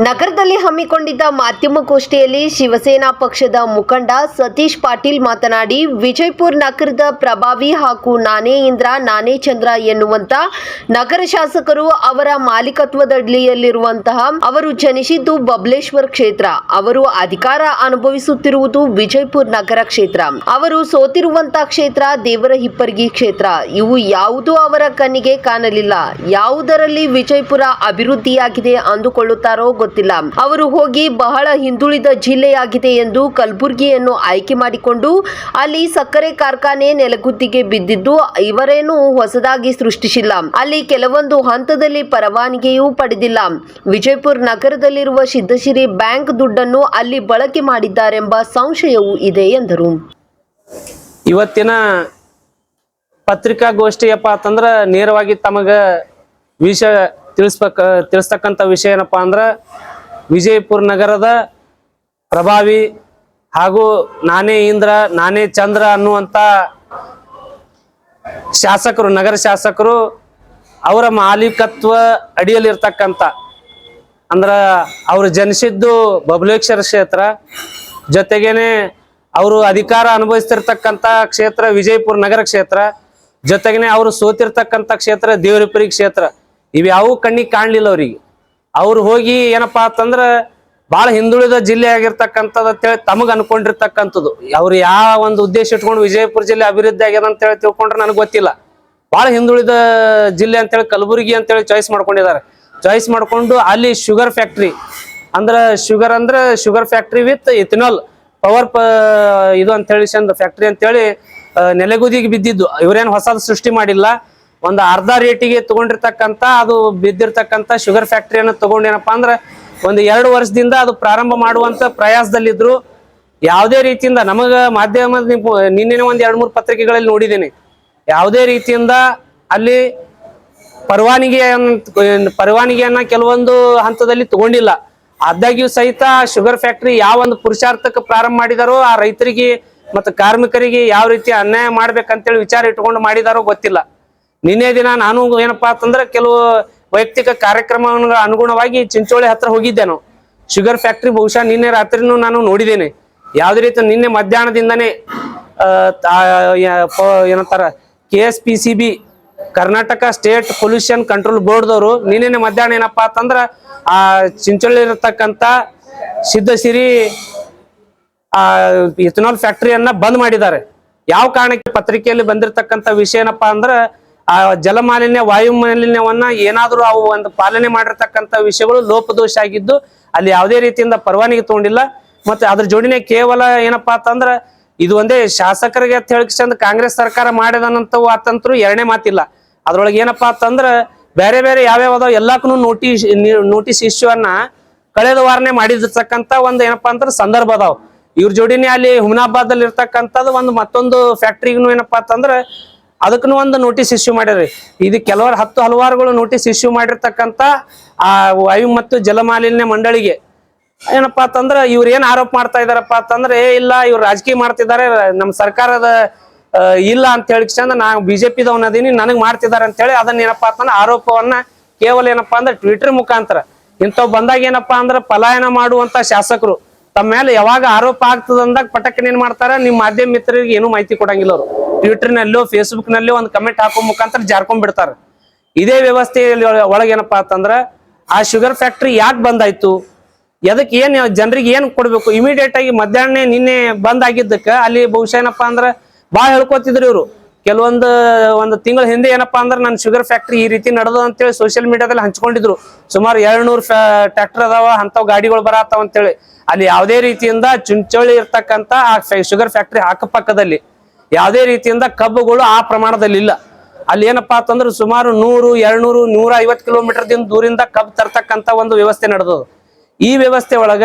ನಗರದಲ್ಲಿ ಹಮ್ಮಿಕೊಂಡಿದ್ದ ಮಾಧ್ಯಮಗೋಷ್ಠಿಯಲ್ಲಿ ಶಿವಸೇನಾ ಪಕ್ಷದ ಮುಖಂಡ ಸತೀಶ್ ಪಾಟೀಲ್ ಮಾತನಾಡಿ, ವಿಜಯಪುರ ನಗರದ ಪ್ರಭಾವಿ ಹಾಗೂ ನಾನೇ ಇಂದ್ರ ನಾನೇ ಚಂದ್ರ ಎನ್ನುವಂತ ನಗರ ಶಾಸಕರು ಅವರ ಮಾಲೀಕತ್ವದಡಿಯಲ್ಲಿರುವಂತಹ ಅವರು ಜನಿಸಿದ್ದು ಬಬಲೇಶ್ವರ ಕ್ಷೇತ್ರ, ಅವರು ಅಧಿಕಾರ ಅನುಭವಿಸುತ್ತಿರುವುದು ವಿಜಯಪುರ ನಗರ ಕ್ಷೇತ್ರ, ಅವರು ಸೋತಿರುವಂತಹ ಕ್ಷೇತ್ರ ದೇವರ ಹಿಪ್ಪರಗಿ ಕ್ಷೇತ್ರ. ಇವು ಯಾವುದೂ ಅವರ ಕಣ್ಣಿಗೆ ಕಾಣಲಿಲ್ಲ. ಯಾವುದರಲ್ಲಿ ವಿಜಯಪುರ ಅಭಿವೃದ್ಧಿಯಾಗಿದೆ ಅಂದುಕೊಳ್ಳುತ್ತಾರೋ ಗೊತ್ತಿಲ್ಲ. ಅವರು ಹೋಗಿ ಬಹಳ ಹಿಂದುಳಿದ ಜಿಲ್ಲೆಯಾಗಿದೆ ಎಂದು ಕಲಬುರಗಿಯನ್ನು ಆಯ್ಕೆ ಮಾಡಿಕೊಂಡು ಅಲ್ಲಿ ಸಕ್ಕರೆ ಕಾರ್ಖಾನೆ ನೆಲಗುದ್ದಿಗೆ ಬಿದ್ದಿದ್ದು ಇವರೇನು ಹೊಸದಾಗಿ ಸೃಷ್ಟಿಸಿಲ್ಲ. ಅಲ್ಲಿ ಕೆಲವೊಂದು ಹಂತದಲ್ಲಿ ಪರವಾನಗಿಯೂ ಪಡೆದಿಲ್ಲ. ವಿಜಯಪುರ ನಗರದಲ್ಲಿರುವ ಸಿದ್ದಶ್ರೀ ಬ್ಯಾಂಕ್ ದುಡ್ಡನ್ನು ಅಲ್ಲಿ ಬಳಕೆ ಮಾಡಿದ್ದಾರೆಂಬ ಸಂಶಯವೂ ಇದೆ ಎಂದರು. ಇವತ್ತಿನ ಪತ್ರಿಕಾಗೋಷ್ಠಿಯಪ್ಪ ಅಂತಂದ್ರ ನೇರವಾಗಿ ತಮಗ ವಿಷಯ ತಿಳಿಸ್ತಕ್ಕಂಥ ವಿಷಯ ಏನಪ್ಪಾ ಅಂದ್ರ ವಿಜಯಪುರ ನಗರದ ಪ್ರಭಾವಿ ಹಾಗೂ ನಾನೇ ಇಂದ್ರ ನಾನೇ ಚಂದ್ರ ಅನ್ನುವಂತ ಶಾಸಕರು, ನಗರ ಶಾಸಕರು ಅವರ ಮಾಲೀಕತ್ವ ಅಡಿಯಲ್ಲಿರ್ತಕ್ಕಂಥ ಅಂದ್ರ ಅವರು ಜನಿಸಿದ್ದು ಬಬಲೇಶ್ವರ ಕ್ಷೇತ್ರ, ಜೊತೆಗೇನೆ ಅವರು ಅಧಿಕಾರ ಅನುಭವಿಸ್ತಿರ್ತಕ್ಕಂಥ ಕ್ಷೇತ್ರ ವಿಜಯಪುರ ನಗರ ಕ್ಷೇತ್ರ, ಜೊತೆಗೇನೆ ಅವರು ಸೋತಿರ್ತಕ್ಕಂಥ ಕ್ಷೇತ್ರ ದೇವರಿಪುರಿ ಕ್ಷೇತ್ರ. ಇವ್ಯಾವೂ ಕಣ್ಣಿಗೆ ಕಾಣಲಿಲ್ಲ ಅವ್ರಿಗೆ. ಅವ್ರು ಹೋಗಿ ಏನಪ್ಪಾ ಅಂತಂದ್ರ ಬಹಳ ಹಿಂದುಳಿದ ಜಿಲ್ಲೆ ಆಗಿರ್ತಕ್ಕಂಥದ್ದು ಅಂತೇಳಿ ತಮಗ್ ಅನ್ಕೊಂಡಿರ್ತಕ್ಕಂಥದ್ದು. ಅವ್ರು ಯಾವ ಒಂದು ಉದ್ದೇಶ ಇಟ್ಕೊಂಡು ವಿಜಯಪುರ ಜಿಲ್ಲೆ ಅಭಿವೃದ್ಧಿ ಆಗ್ಯದ ಅಂತೇಳಿ ತಿಳ್ಕೊಂಡ್ರೆ ನನಗೆ ಗೊತ್ತಿಲ್ಲ. ಬಹಳ ಹಿಂದುಳಿದ ಜಿಲ್ಲೆ ಅಂತೇಳಿ ಕಲಬುರಗಿ ಅಂತೇಳಿ ಚಾಯ್ಸ್ ಮಾಡ್ಕೊಂಡಿದ್ದಾರೆ. ಚಾಯ್ಸ್ ಮಾಡ್ಕೊಂಡು ಅಲ್ಲಿ sugar factory sugar factory with ethanol power ಇದು ಅಂತೇಳಿ ಫ್ಯಾಕ್ಟ್ರಿ ಅಂತೇಳಿ ನೆಲೆಗುದಿಗೆ ಬಿದ್ದಿದ್ದು. ಇವ್ರೇನು ಹೊಸದು ಸೃಷ್ಟಿ ಮಾಡಿಲ್ಲ. ಒಂದು ಅರ್ಧ ರೇಟಿಗೆ ತಗೊಂಡಿರ್ತಕ್ಕಂಥ ಅದು ಬಿದ್ದಿರ್ತಕ್ಕಂಥ ಶುಗರ್ ಫ್ಯಾಕ್ಟ್ರಿಯನ್ನು ತಗೊಂಡೇನಪ್ಪಾ ಅಂದ್ರೆ ಒಂದು 2 ವರ್ಷದಿಂದ ಅದು ಪ್ರಾರಂಭ ಮಾಡುವಂತ ಪ್ರಯಾಸದಲ್ಲಿದ್ರು. ಯಾವುದೇ ರೀತಿಯಿಂದ ನಮಗ ಮಾಧ್ಯಮ ನಿನ್ನೆ ಒಂದು 2-3 ಪತ್ರಿಕೆಗಳಲ್ಲಿ ನೋಡಿದ್ದೇನೆ, ಯಾವುದೇ ರೀತಿಯಿಂದ ಅಲ್ಲಿ ಪರವಾನಗಿಯನ್ನ ಕೆಲವೊಂದು ಹಂತದಲ್ಲಿ ತಗೊಂಡಿಲ್ಲ. ಆದಾಗ್ಯೂ ಸಹಿತ ಶುಗರ್ ಫ್ಯಾಕ್ಟ್ರಿ ಯಾವ ಒಂದು ಪುರುಷಾರ್ಥಕ್ಕೆ ಪ್ರಾರಂಭ ಮಾಡಿದಾರೋ ಆ ರೈತರಿಗೆ ಮತ್ತು ಕಾರ್ಮಿಕರಿಗೆ ಯಾವ ರೀತಿ ಅನ್ಯಾಯ ಮಾಡ್ಬೇಕಂತೇಳಿ ವಿಚಾರ ಇಟ್ಕೊಂಡು ಮಾಡಿದಾರೋ ಗೊತ್ತಿಲ್ಲ. ನಿನ್ನೆ ದಿನ ನಾನು ಏನಪ್ಪಾ ಅಂತಂದ್ರೆ ಕೆಲವು ವೈಯಕ್ತಿಕ ಕಾರ್ಯಕ್ರಮಗಳ ಅನುಗುಣವಾಗಿ ಚಿಂಚೋಳಿ ಹತ್ರ ಹೋಗಿದ್ದೇನೆ. ಶುಗರ್ ಫ್ಯಾಕ್ಟ್ರಿ ಬಹುಶಃ ನಿನ್ನೆ ರಾತ್ರಿನೂ ನಾನು ನೋಡಿದ್ದೇನೆ. ಯಾವುದೇ ರೀತಿ ನಿನ್ನೆ ಮಧ್ಯಾಹ್ನದಿಂದನೇ ಏನಂತಾರ KSPCB Karnataka state pollution control ಬೋರ್ಡ್ದವರು ನಿನ್ನೆ ಮಧ್ಯಾಹ್ನ ಏನಪ್ಪಾ ಅಂತಂದ್ರ ಆ ಚಿಂಚೋಳಿ ಇರತಕ್ಕಂತ ಸಿದ್ದಶ್ರೀ ಇಥನಾಲ್ ಫ್ಯಾಕ್ಟರಿಯನ್ನ ಬಂದ್ ಮಾಡಿದ್ದಾರೆ. ಯಾವ ಕಾರಣಕ್ಕೆ ಪತ್ರಿಕೆಯಲ್ಲಿ ಬಂದಿರತಕ್ಕಂತ ವಿಷಯ ಏನಪ್ಪಾ ಅಂದ್ರ ಆ ಜಲಮಾಲಿನ್ಯ ವಾಯು ಮಾಲಿನ್ಯವನ್ನ ಏನಾದ್ರೂ ಅವು ಒಂದು ಪಾಲನೆ ಮಾಡಿರ್ತಕ್ಕಂಥ ವಿಷಯಗಳು ಲೋಪದೋಷ ಆಗಿದ್ದು ಅಲ್ಲಿ ಯಾವುದೇ ರೀತಿಯಿಂದ ಪರವಾನಗಿ ತಗೊಂಡಿಲ್ಲ. ಮತ್ತೆ ಅದ್ರ ಜೋಡಿನೇ ಕೇವಲ ಏನಪ್ಪಾ ಅಂತಂದ್ರ ಇದು ಒಂದೇ ಶಾಸಕರಿಗೆ ಅಂತ ಹೇಳಿ ಕಾಂಗ್ರೆಸ್ ಸರ್ಕಾರ ಮಾಡಿದನಂತವು ಆತಂತ್ರು ಎರಡನೇ ಮಾತಿಲ್ಲ. ಅದ್ರೊಳಗೆ ಏನಪ್ಪಾ ಅಂತಂದ್ರ ಬೇರೆ ಬೇರೆ ಯಾವ್ಯಾವ ಎಲ್ಲಕ್ಕೂ ನೋಟಿಸ್ ಇಶ್ಯೂವನ್ನ ಕಳೆದ ವಾರನೇ ಮಾಡಿರ್ತಕ್ಕಂಥ ಒಂದು ಏನಪ್ಪಾ ಅಂದ್ರ ಸಂದರ್ಭ ಅದಾವ. ಇವ್ರ ಜೋಡಿನೇ ಅಲ್ಲಿ ಹುಮನಾಬಾದಲ್ಲಿ ಇರ್ತಕ್ಕಂಥದ್ದು ಒಂದು ಮತ್ತೊಂದು ಫ್ಯಾಕ್ಟ್ರಿಗೂ ಏನಪ್ಪಾ ಅಂತಂದ್ರ ಅದಕ್ಕೂ ಒಂದು ನೋಟಿಸ್ ಇಶ್ಯೂ ಮಾಡ್ಯಾರಿ. ಇದು ಹಲವಾರುಗಳು ನೋಟಿಸ್ ಇಶ್ಯೂ ಮಾಡಿರ್ತಕ್ಕಂಥ ಆ ವಾಯು ಮತ್ತು ಜಲಮಾಲಿನ್ಯ ಮಂಡಳಿಗೆ ಏನಪ್ಪಾ ಅಂತಂದ್ರ ಇವ್ರು ಏನ್ ಆರೋಪ ಮಾಡ್ತಾ ಇದಾರಪ್ಪ ಅಂತಂದ್ರೆ ಇಲ್ಲ ಇವ್ರು ರಾಜಕೀಯ ಮಾಡ್ತಿದ್ದಾರೆ, ನಮ್ಮ ಸರ್ಕಾರದ ಇಲ್ಲ ಅಂತ ಹೇಳಿ ನಾ ಬಿಜೆಪಿದವನದೀನಿ ನನಗ್ ಮಾಡ್ತಿದ್ದಾರೆ ಅಂತ ಹೇಳಿ ಅದನ್ನ ಏನಪ್ಪಾ ಅಂತಂದ್ರೆ ಆರೋಪವನ್ನ ಕೇವಲ ಏನಪ್ಪಾ ಅಂದ್ರೆ ಟ್ವಿಟರ್ ಮುಖಾಂತರ ಇಂಥವ್ ಬಂದಾಗ ಏನಪ್ಪಾ ಅಂದ್ರೆ ಪಲಾಯನ ಮಾಡುವಂತ ಶಾಸಕರು ತಮ್ಮ ಮೇಲೆ ಯಾವಾಗ ಆರೋಪ ಆಗ್ತದ ಅಂದಾಗ ಪಟಕ್ಕನ್ ಏನ್ ಮಾಡ್ತಾರ, ನಿಮ್ ಮಾಧ್ಯಮ ಮಿತ್ರರಿಗೆ ಏನು ಮಾಹಿತಿ ಕೊಡಂಗಿಲ್ಲ. ಅವರು ಟ್ವಿಟರ್ ನಲ್ಲೋ ಫೇಸ್ಬುಕ್ ನಲ್ಲೋ ಒಂದು ಕಮೆಂಟ್ ಹಾಕೋ ಮುಖಾಂತರ ಜಾರ್ಕೊಂಡ್ ಬಿಡ್ತಾರ. ಇದೇ ವ್ಯವಸ್ಥೆಯಲ್ಲಿ ಒಳಗೇನಪ್ಪಾ ಅಂತಂದ್ರ ಆ ಶುಗರ್ ಫ್ಯಾಕ್ಟ್ರಿ ಯಾಕೆ ಬಂದಾಯ್ತು, ಎದಕ್ ಏನ್ ಜನರಿಗೆ ಏನ್ ಕೊಡ್ಬೇಕು, ಇಮಿಡಿಯೇಟ್ ಆಗಿ ಮಧ್ಯಾಹ್ನ ನಿನ್ನೆ ಬಂದ್ ಆಗಿದ್ದಕ್ಕ ಅಲ್ಲಿ ಬಹುಶಃ ಏನಪ್ಪಾ ಅಂದ್ರ ಬಾಳ ಹೇಳ್ಕೊತಿದ್ರು ಇವ್ರು. ಒಂದು ತಿಂಗಳ ಹಿಂದೆ ಏನಪ್ಪಾ ಅಂದ್ರೆ ನನ್ನ ಶುಗರ್ ಫ್ಯಾಕ್ಟ್ರಿ ಈ ರೀತಿ ನಡೆದ ಅಂತೇಳಿ ಸೋಷಿಯಲ್ ಮೀಡಿಯಾದಲ್ಲಿ ಹಂಚ್ಕೊಂಡಿದ್ರು. ಸುಮಾರು 200 ಟ್ರ್ಯಾಕ್ಟರ್ ಅದಾವ, ಅಂತವ್ ಗಾಡಿಗಳು ಬರತ್ತಾವ ಅಂತೇಳಿ. ಅಲ್ಲಿ ಯಾವುದೇ ರೀತಿಯಿಂದ ಚಿಂಚೋಳಿ ಇರ್ತಕ್ಕಂಥ ಆ ಶುಗರ್ ಫ್ಯಾಕ್ಟ್ರಿ ಅಕ್ಕಪಕ್ಕದಲ್ಲಿ ಯಾವುದೇ ರೀತಿಯಿಂದ ಕಬ್ಬುಗಳು ಆ ಪ್ರಮಾಣದಲ್ಲಿ ಇಲ್ಲ. ಅಲ್ಲಿ ಏನಪ್ಪಾ ಅಂತಂದ್ರೆ ಸುಮಾರು 100, 200, 150 ಕಿಲೋಮೀಟರ್ ದೂರಿಂದ ಕಬ್ಬು ತರ್ತಕ್ಕಂಥ ಒಂದು ವ್ಯವಸ್ಥೆ ನಡೆದದು. ಈ ವ್ಯವಸ್ಥೆ ಒಳಗ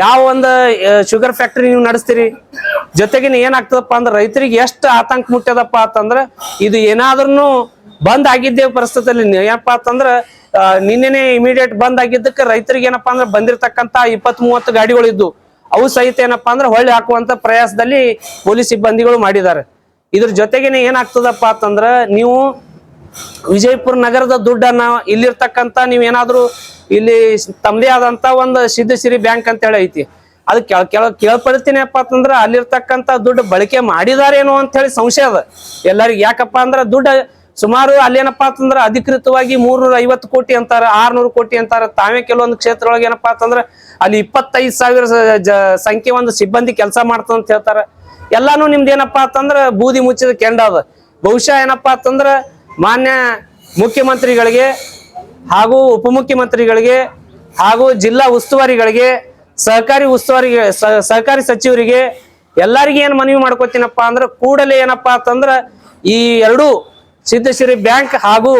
ಯಾವ ಒಂದು ಶುಗರ್ ಫ್ಯಾಕ್ಟ್ರಿ ನೀವು ನಡೆಸ್ತೀರಿ, ಜೊತೆಗೆ ಏನಾಗ್ತದಪ್ಪ ಅಂದ್ರೆ ರೈತರಿಗೆ ಎಷ್ಟು ಆತಂಕ ಮುಟ್ಟ್ಯದಪ್ಪ ಅಂತಂದ್ರ ಇದು ಏನಾದ್ರೂ ಬಂದ್ ಆಗಿದ್ದೇ ಪರಿಸ್ಥಿತಿಯಲ್ಲಿ ಏನಪ್ಪಾ ಅಂತಂದ್ರ ನಿನ್ನೆನೆ ಇಮಿಡಿಯೇಟ್ ಬಂದ್ ಆಗಿದ್ದಕ್ಕೆ ರೈತರಿಗೆ ಏನಪ್ಪಾ ಅಂದ್ರೆ ಬಂದಿರತಕ್ಕಂತ 20-30 ಗಾಡಿಗಳು ಇದ್ದು ಅವು ಸಹಿತ ಏನಪ್ಪಾ ಅಂದ್ರೆ ಹೊಳ್ಳಿ ಹಾಕುವಂತ ಪ್ರಯಾಸದಲ್ಲಿ ಪೊಲೀಸ್ ಸಿಬ್ಬಂದಿಗಳು ಮಾಡಿದ್ದಾರೆ. ಇದ್ರ ಜೊತೆಗೇನೆ ಏನಾಗ್ತದಪ್ಪ ಅಂತಂದ್ರ ನೀವು ವಿಜಯಪುರ ನಗರದ ದುಡ್ಡನ್ನ ಇಲ್ಲಿರ್ತಕ್ಕಂಥ ನೀವೇನಾದ್ರೂ ಇಲ್ಲಿ ತಮ್ಮದೇ ಆದಂತ ಒಂದು ಸಿದ್ಧಸಿರಿ ಬ್ಯಾಂಕ್ ಅಂತ ಹೇಳಿ ಐತಿ, ಅದು ಕೇಳ್ಪಡ್ತೀನಿಪ್ಪ ಅಂತಂದ್ರ ಅಲ್ಲಿರ್ತಕ್ಕಂಥ ದುಡ್ಡು ಬಳಕೆ ಮಾಡಿದಾರೇನೋ ಅಂತ ಹೇಳಿ ಸಂಶಯ ಅದ ಎಲ್ಲರಿಗೂ. ಯಾಕಪ್ಪ ಅಂದ್ರ ದುಡ್ಡು ಸುಮಾರು ಅಲ್ಲೇನಪ್ಪಾ ಅಂತಂದ್ರ ಅಧಿಕೃತವಾಗಿ 350 ಕೋಟಿ ಅಂತಾರ, 600 ಕೋಟಿ ಅಂತಾರ. ತಾವೇ ಕೆಲವೊಂದು ಕ್ಷೇತ್ರ ಒಳಗೆ ಏನಪ್ಪಾ ಅಂತಂದ್ರ ಅಲ್ಲಿ 25,000 ಸಂಖ್ಯೆ ಒಂದು ಸಿಬ್ಬಂದಿ ಕೆಲಸ ಮಾಡ್ತದ ಅಂತ ಹೇಳ್ತಾರ. ಎಲ್ಲಾನು ನಿಮ್ದು ಏನಪ್ಪಾ ಅಂತಂದ್ರ ಬೂದಿ ಮುಚ್ಚಿದ ಕೆಂಡ ಅದ. ಬಹುಶಃ ಏನಪ್ಪಾ ಅಂತಂದ್ರ ಮಾನ್ಯ ಮುಖ್ಯಮಂತ್ರಿಗಳಿಗೆ ಹಾಗೂ ಉಪಮುಖ್ಯಮಂತ್ರಿಗಳಿಗೆ ಹಾಗೂ ಜಿಲ್ಲಾ ಉಸ್ತುವಾರಿಗಳಿಗೆ ಸಹಕಾರಿ ಸಚಿವರಿಗೆ ಎಲ್ಲರಿಗೆ ಏನ್ ಮನವಿ ಮಾಡ್ಕೋತೀನಪ್ಪಾ ಅಂದ್ರ ಕೂಡಲೇ ಏನಪ್ಪಾ ಅಂತಂದ್ರ ಈ ಎರಡು ಸಿದ್ಧಸಿರಿ ಬ್ಯಾಂಕ್ ಹಾಗೂ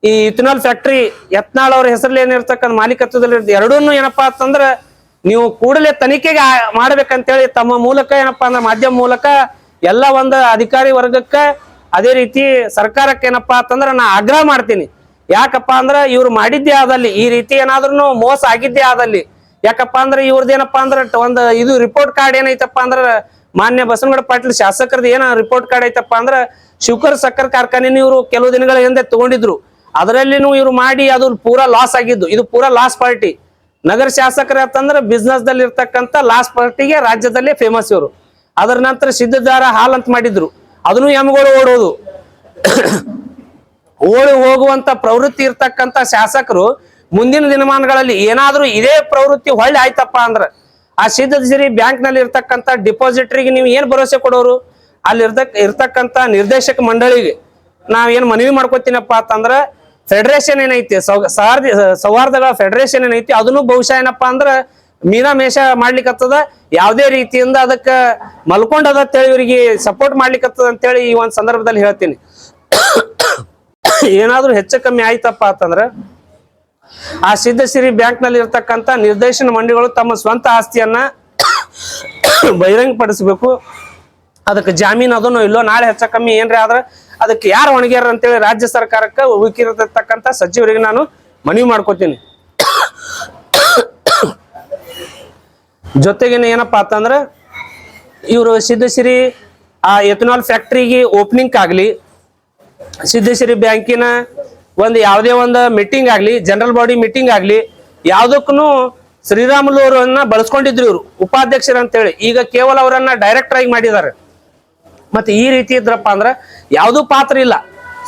ಈ ಇಥನಾಲ್ ಫ್ಯಾಕ್ಟರಿ ಯತ್ನಾಳ್ ಅವ್ರ ಹೆಸರಲ್ಲಿ ಏನಿರ್ತಕ್ಕಂಥ ಮಾಲೀಕತ್ವದಲ್ಲಿ ಎರಡನ್ನೂ ಏನಪ್ಪಾ ಅಂತಂದ್ರ ನೀವು ಕೂಡಲೇ ತನಿಖೆಗೆ ಮಾಡ್ಬೇಕಂತೇಳಿ ತಮ್ಮ ಮೂಲಕ ಏನಪ್ಪಾ ಅಂದ್ರ ಮಾಧ್ಯಮ ಮೂಲಕ ಎಲ್ಲ ಒಂದು ಅಧಿಕಾರಿ ವರ್ಗಕ್ಕ ಅದೇ ರೀತಿ ಸರ್ಕಾರಕ್ಕೆ ಏನಪ್ಪಾ ಅಂತಂದ್ರ ನಾ ಆಗ್ರಹ ಮಾಡ್ತೀನಿ. ಯಾಕಪ್ಪ ಅಂದ್ರ ಇವ್ರು ಮಾಡಿದ್ದೇ ಆದಲ್ಲಿ ಈ ರೀತಿ ಏನಾದ್ರೂ ಮೋಸ ಆಗಿದ್ದೇ ಆದಲ್ಲಿ, ಯಾಕಪ್ಪ ಅಂದ್ರ ಇವ್ರದ್ದೇನಪ್ಪಾ ಅಂದ್ರ ಒಂದು ಇದು ರಿಪೋರ್ಟ್ ಕಾರ್ಡ್ ಏನೈತಪ್ಪ ಅಂದ್ರ ಮಾನ್ಯ ಬಸವನಗೌಡ ಪಾಟೀಲ್ ಶಾಸಕರದ್ದು ಏನ ರಿಪೋರ್ಟ್ ಕಾರ್ಡ್ ಐತಪ್ಪ ಅಂದ್ರ ಶಿವಕರ್ ಸಕ್ಕರೆ ಕಾರ್ಖಾನೆ ಇವರು ಕೆಲವು ದಿನಗಳ ಹಿಂದೆ ತಗೊಂಡಿದ್ರು. ಅದರಲ್ಲಿನೂ ಇವ್ರು ಮಾಡಿ ಅದು ಪೂರಾ ಲಾಸ್ ಆಗಿದ್ದು. ಇದು ಪೂರಾ ಲಾಸ್ ಪಾರ್ಟಿ. ನಗರ ಶಾಸಕರ ಅಂತಂದ್ರೆ ಬಿಸ್ನೆಸ್ ದಲ್ಲಿ ಇರ್ತಕ್ಕಂಥ ಲಾಸ್ ಪಾರ್ಟಿಗೆ ರಾಜ್ಯದಲ್ಲೇ ಫೇಮಸ್ ಇವರು. ಅದರ ನಂತರ ಸಿದ್ಧದಾರ ಹಾಲ್ ಅಂತ ಮಾಡಿದ್ರು, ಅದನ್ನು ಎಮ್ಗಳು ಓಡೋದು ಓಡಿ ಹೋಗುವಂತ ಪ್ರವೃತ್ತಿ ಇರ್ತಕ್ಕಂಥ ಶಾಸಕರು ಮುಂದಿನ ದಿನಮಾನಗಳಲ್ಲಿ ಏನಾದ್ರೂ ಇದೇ ಪ್ರವೃತ್ತಿ ಹೊಳ್ಳಿ ಆಯ್ತಪ್ಪ ಅಂದ್ರ ಆ ಸಿದ್ಧಸಿರಿ ಬ್ಯಾಂಕ್ ನಲ್ಲಿ ಇರ್ತಕ್ಕಂಥ ಡಿಪಾಸಿಟರಿಗೆ ನೀವು ಏನ್ ಭರವಸೆ ಕೊಡೋರು? ಅಲ್ಲಿ ಇರ್ತಕ್ಕಂಥ ನಿರ್ದೇಶಕ ಮಂಡಳಿಗೆ ನಾವೇನ್ ಮನವಿ ಮಾಡ್ಕೋತೀನಪ್ಪ ಅಂತಂದ್ರ ಫೆಡರೇಷನ್ ಏನೈತಿ ಸೌಹಾರ್ದಗಳ ಫೆಡರೇಷನ್ ಏನೈತಿ ಅದನ್ನು ಬಹುಶಃ ಏನಪ್ಪಾ ಅಂದ್ರ ಮೀನಾಮೇಷ ಮಾಡ್ಲಿಕ್ಕತ್ತದ. ಯಾವುದೇ ರೀತಿಯಿಂದ ಅದಕ್ಕ ಮಲ್ಕೊಂಡದ ಅಂತೇಳಿ ಇವರಿಗೆ ಸಪೋರ್ಟ್ ಮಾಡ್ಲಿಕ್ಕತ್ತದ ಅಂತೇಳಿ ಈ ಒಂದ್ ಸಂದರ್ಭದಲ್ಲಿ ಹೇಳ್ತೀನಿ. ಏನಾದ್ರೂ ಹೆಚ್ಚು ಕಮ್ಮಿ ಆಯ್ತಪ್ಪ ಅಂತಂದ್ರ ಆ ಸಿದ್ಧಸಿರಿ ಬ್ಯಾಂಕ್ ನಲ್ಲಿ ಇರ್ತಕ್ಕಂಥ ನಿರ್ದೇಶನ ಮಂಡಳಿಗಳು ತಮ್ಮ ಸ್ವಂತ ಆಸ್ತಿಯನ್ನ ಬಹಿರಂಗಪಡಿಸಬೇಕು. ಅದಕ್ಕೆ ಜಾಮೀನು ಅದನ್ನು ಇಲ್ಲೋ ನಾಳೆ ಹೆಚ್ಚ ಕಮ್ಮಿ ಏನ್ರಿ ಆದ್ರೆ ಅದಕ್ಕೆ ಯಾರು ಹೊಣೆಗಾರ ಅಂತೇಳಿ ರಾಜ್ಯ ಸರ್ಕಾರಕ್ಕೆ ಉಳುಕಿರತಕ್ಕಂಥ ಸಚಿವರಿಗೆ ನಾನು ಮನವಿ ಮಾಡ್ಕೋತೀನಿ. ಜೊತೆಗೇನೆ ಏನಪ್ಪಾ ಅಂತಂದ್ರ ಇವರು ಸಿದ್ಧಸಿರಿ ಆ ಎಥನಾಲ್ ಫ್ಯಾಕ್ಟ್ರಿಗೆ ಓಪನಿಂಗ್ ಆಗ್ಲಿ, ಸಿದ್ಧಸಿರಿ ಬ್ಯಾಂಕಿನ ಒಂದು ಯಾವುದೇ ಒಂದು ಮೀಟಿಂಗ್ ಆಗ್ಲಿ, ಜನರಲ್ ಬಾಡಿ ಮೀಟಿಂಗ್ ಆಗ್ಲಿ, ಯಾವ್ದಕ್ಕೂ ಶ್ರೀರಾಮುಲು ಅವರನ್ನ ಬಳಸ್ಕೊಂಡಿದ್ರು ಇವರು ಉಪಾಧ್ಯಕ್ಷರು ಅಂತೇಳಿ. ಈಗ ಕೇವಲ ಅವರನ್ನ ಡೈರೆಕ್ಟರ್ ಆಗಿ ಮಾಡಿದ್ದಾರೆ. ಮತ್ತೆ ಈ ರೀತಿ ಇದ್ರಪ್ಪ ಅಂದ್ರ ಯಾವ್ದು ಪಾತ್ರ ಇಲ್ಲ.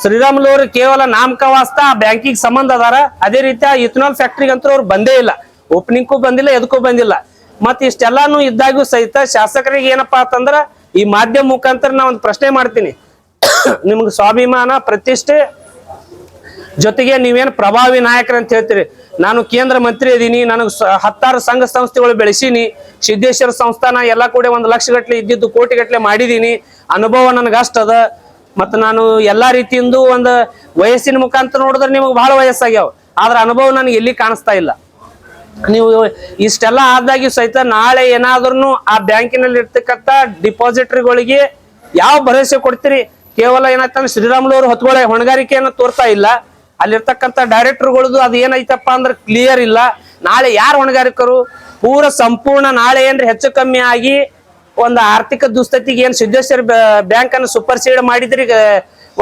ಶ್ರೀರಾಮುಲು ಅವರು ಕೇವಲ ನಾಮಕವಾಸ್ತ ಆ ಬ್ಯಾಂಕಿಗೆ ಸಂಬಂಧ ಅದಾರ. ಅದೇ ರೀತಿ ಆ ಇಥನಾಲ್ ಫ್ಯಾಕ್ಟ್ರಿಗೆ ಅಂತೂ ಅವ್ರು ಬಂದೇ ಇಲ್ಲ, ಓಪನಿಂಗ್ಗೂ ಬಂದಿಲ್ಲ, ಎದಕ್ಕೂ ಬಂದಿಲ್ಲ. ಮತ್ ಇಷ್ಟೆಲ್ಲಾನು ಇದ್ದಾಗೂ ಸಹಿತ ಶಾಸಕರಿಗೆ ಏನಪ್ಪಾ ಅಂತಂದ್ರ ಈ ಮಾಧ್ಯಮ ಮುಖಾಂತರ ನಾ ಒಂದು ಪ್ರಶ್ನೆ ಮಾಡ್ತೀನಿ. ನಿಮ್ಗೆ ಸ್ವಾಭಿಮಾನ ಪ್ರತಿಷ್ಠೆ ಜೊತೆಗೆ ನೀವೇನು ಪ್ರಭಾವಿ ನಾಯಕರು ಅಂತ ಹೇಳ್ತೀರಿ. ನಾನು ಕೇಂದ್ರ ಮಂತ್ರಿ ಇದೀನಿ, ನನಗೆ 10 ಸಂಘ ಸಂಸ್ಥೆಗಳು ಬೆಳೆಸೀನಿ, ಸಿದ್ದೇಶ್ವರ ಸಂಸ್ಥಾನ ಎಲ್ಲ ಕೂಡ 1 ಲಕ್ಷ ಗಟ್ಲೆ ಇದ್ದಿದ್ದು ಕೋಟಿ ಗಟ್ಲೆ ಮಾಡಿದೀನಿ, ಅನುಭವ ನನಗೆ ಅಷ್ಟದ. ಮತ್ತು ನಾನು ಎಲ್ಲಾ ರೀತಿಯಿಂದ ಒಂದು ವಯಸ್ಸಿನ ಮುಖಾಂತರ ನೋಡಿದ್ರೆ ನಿಮಗೆ ಬಹಳ ವಯಸ್ಸಾಗ್ಯಾವ, ಆದ್ರೆ ಅನುಭವ ನನಗೆ ಎಲ್ಲಿ ಕಾಣಿಸ್ತಾ ಇಲ್ಲ. ನೀವು ಇಷ್ಟೆಲ್ಲ ಆದಾಗಿ ಸಹಿತ ನಾಳೆ ಏನಾದ್ರೂ ಆ ಬ್ಯಾಂಕಿನಲ್ಲಿ ಇರ್ತಕ್ಕಂಥ ಡಿಪಾಸಿಟರಿಗಳಿಗೆ ಯಾವ ಭರವಸೆ ಕೊಡ್ತೀರಿ? ಕೇವಲ ಏನಾಯ್ತಂದ್ರೆ ಶ್ರೀರಾಮುಲು ಅವರು ಹೊತ್ಕೊಳ್ಳೆ ಹೊಣೆಗಾರಿಕೆಯನ್ನು ತೋರ್ತಾ ಇಲ್ಲ. ಅಲ್ಲಿರ್ತಕ್ಕಂಥ ಡೈರೆಕ್ಟರ್ಗಳದ್ದು ಅದು ಏನೈತಪ್ಪ ಅಂದ್ರೆ ಕ್ಲಿಯರ್ ಇಲ್ಲ. ನಾಳೆ ಯಾರು ಹೊಣೆಗಾರಿಕರು? ಪೂರ ಸಂಪೂರ್ಣ ನಾಳೆ ಏನ್ರಿ ಹೆಚ್ಚು ಕಮ್ಮಿ ಆಗಿ ಒಂದು ಆರ್ಥಿಕ ದುಸ್ಥಿತಿಗೆ ಏನ್ ಸಿದ್ದೇಶ್ವರ ಬ್ಯಾಂಕ್ ಅನ್ನು ಸೂಪರ್ಸೀಡ್ ಮಾಡಿದ್ರಿ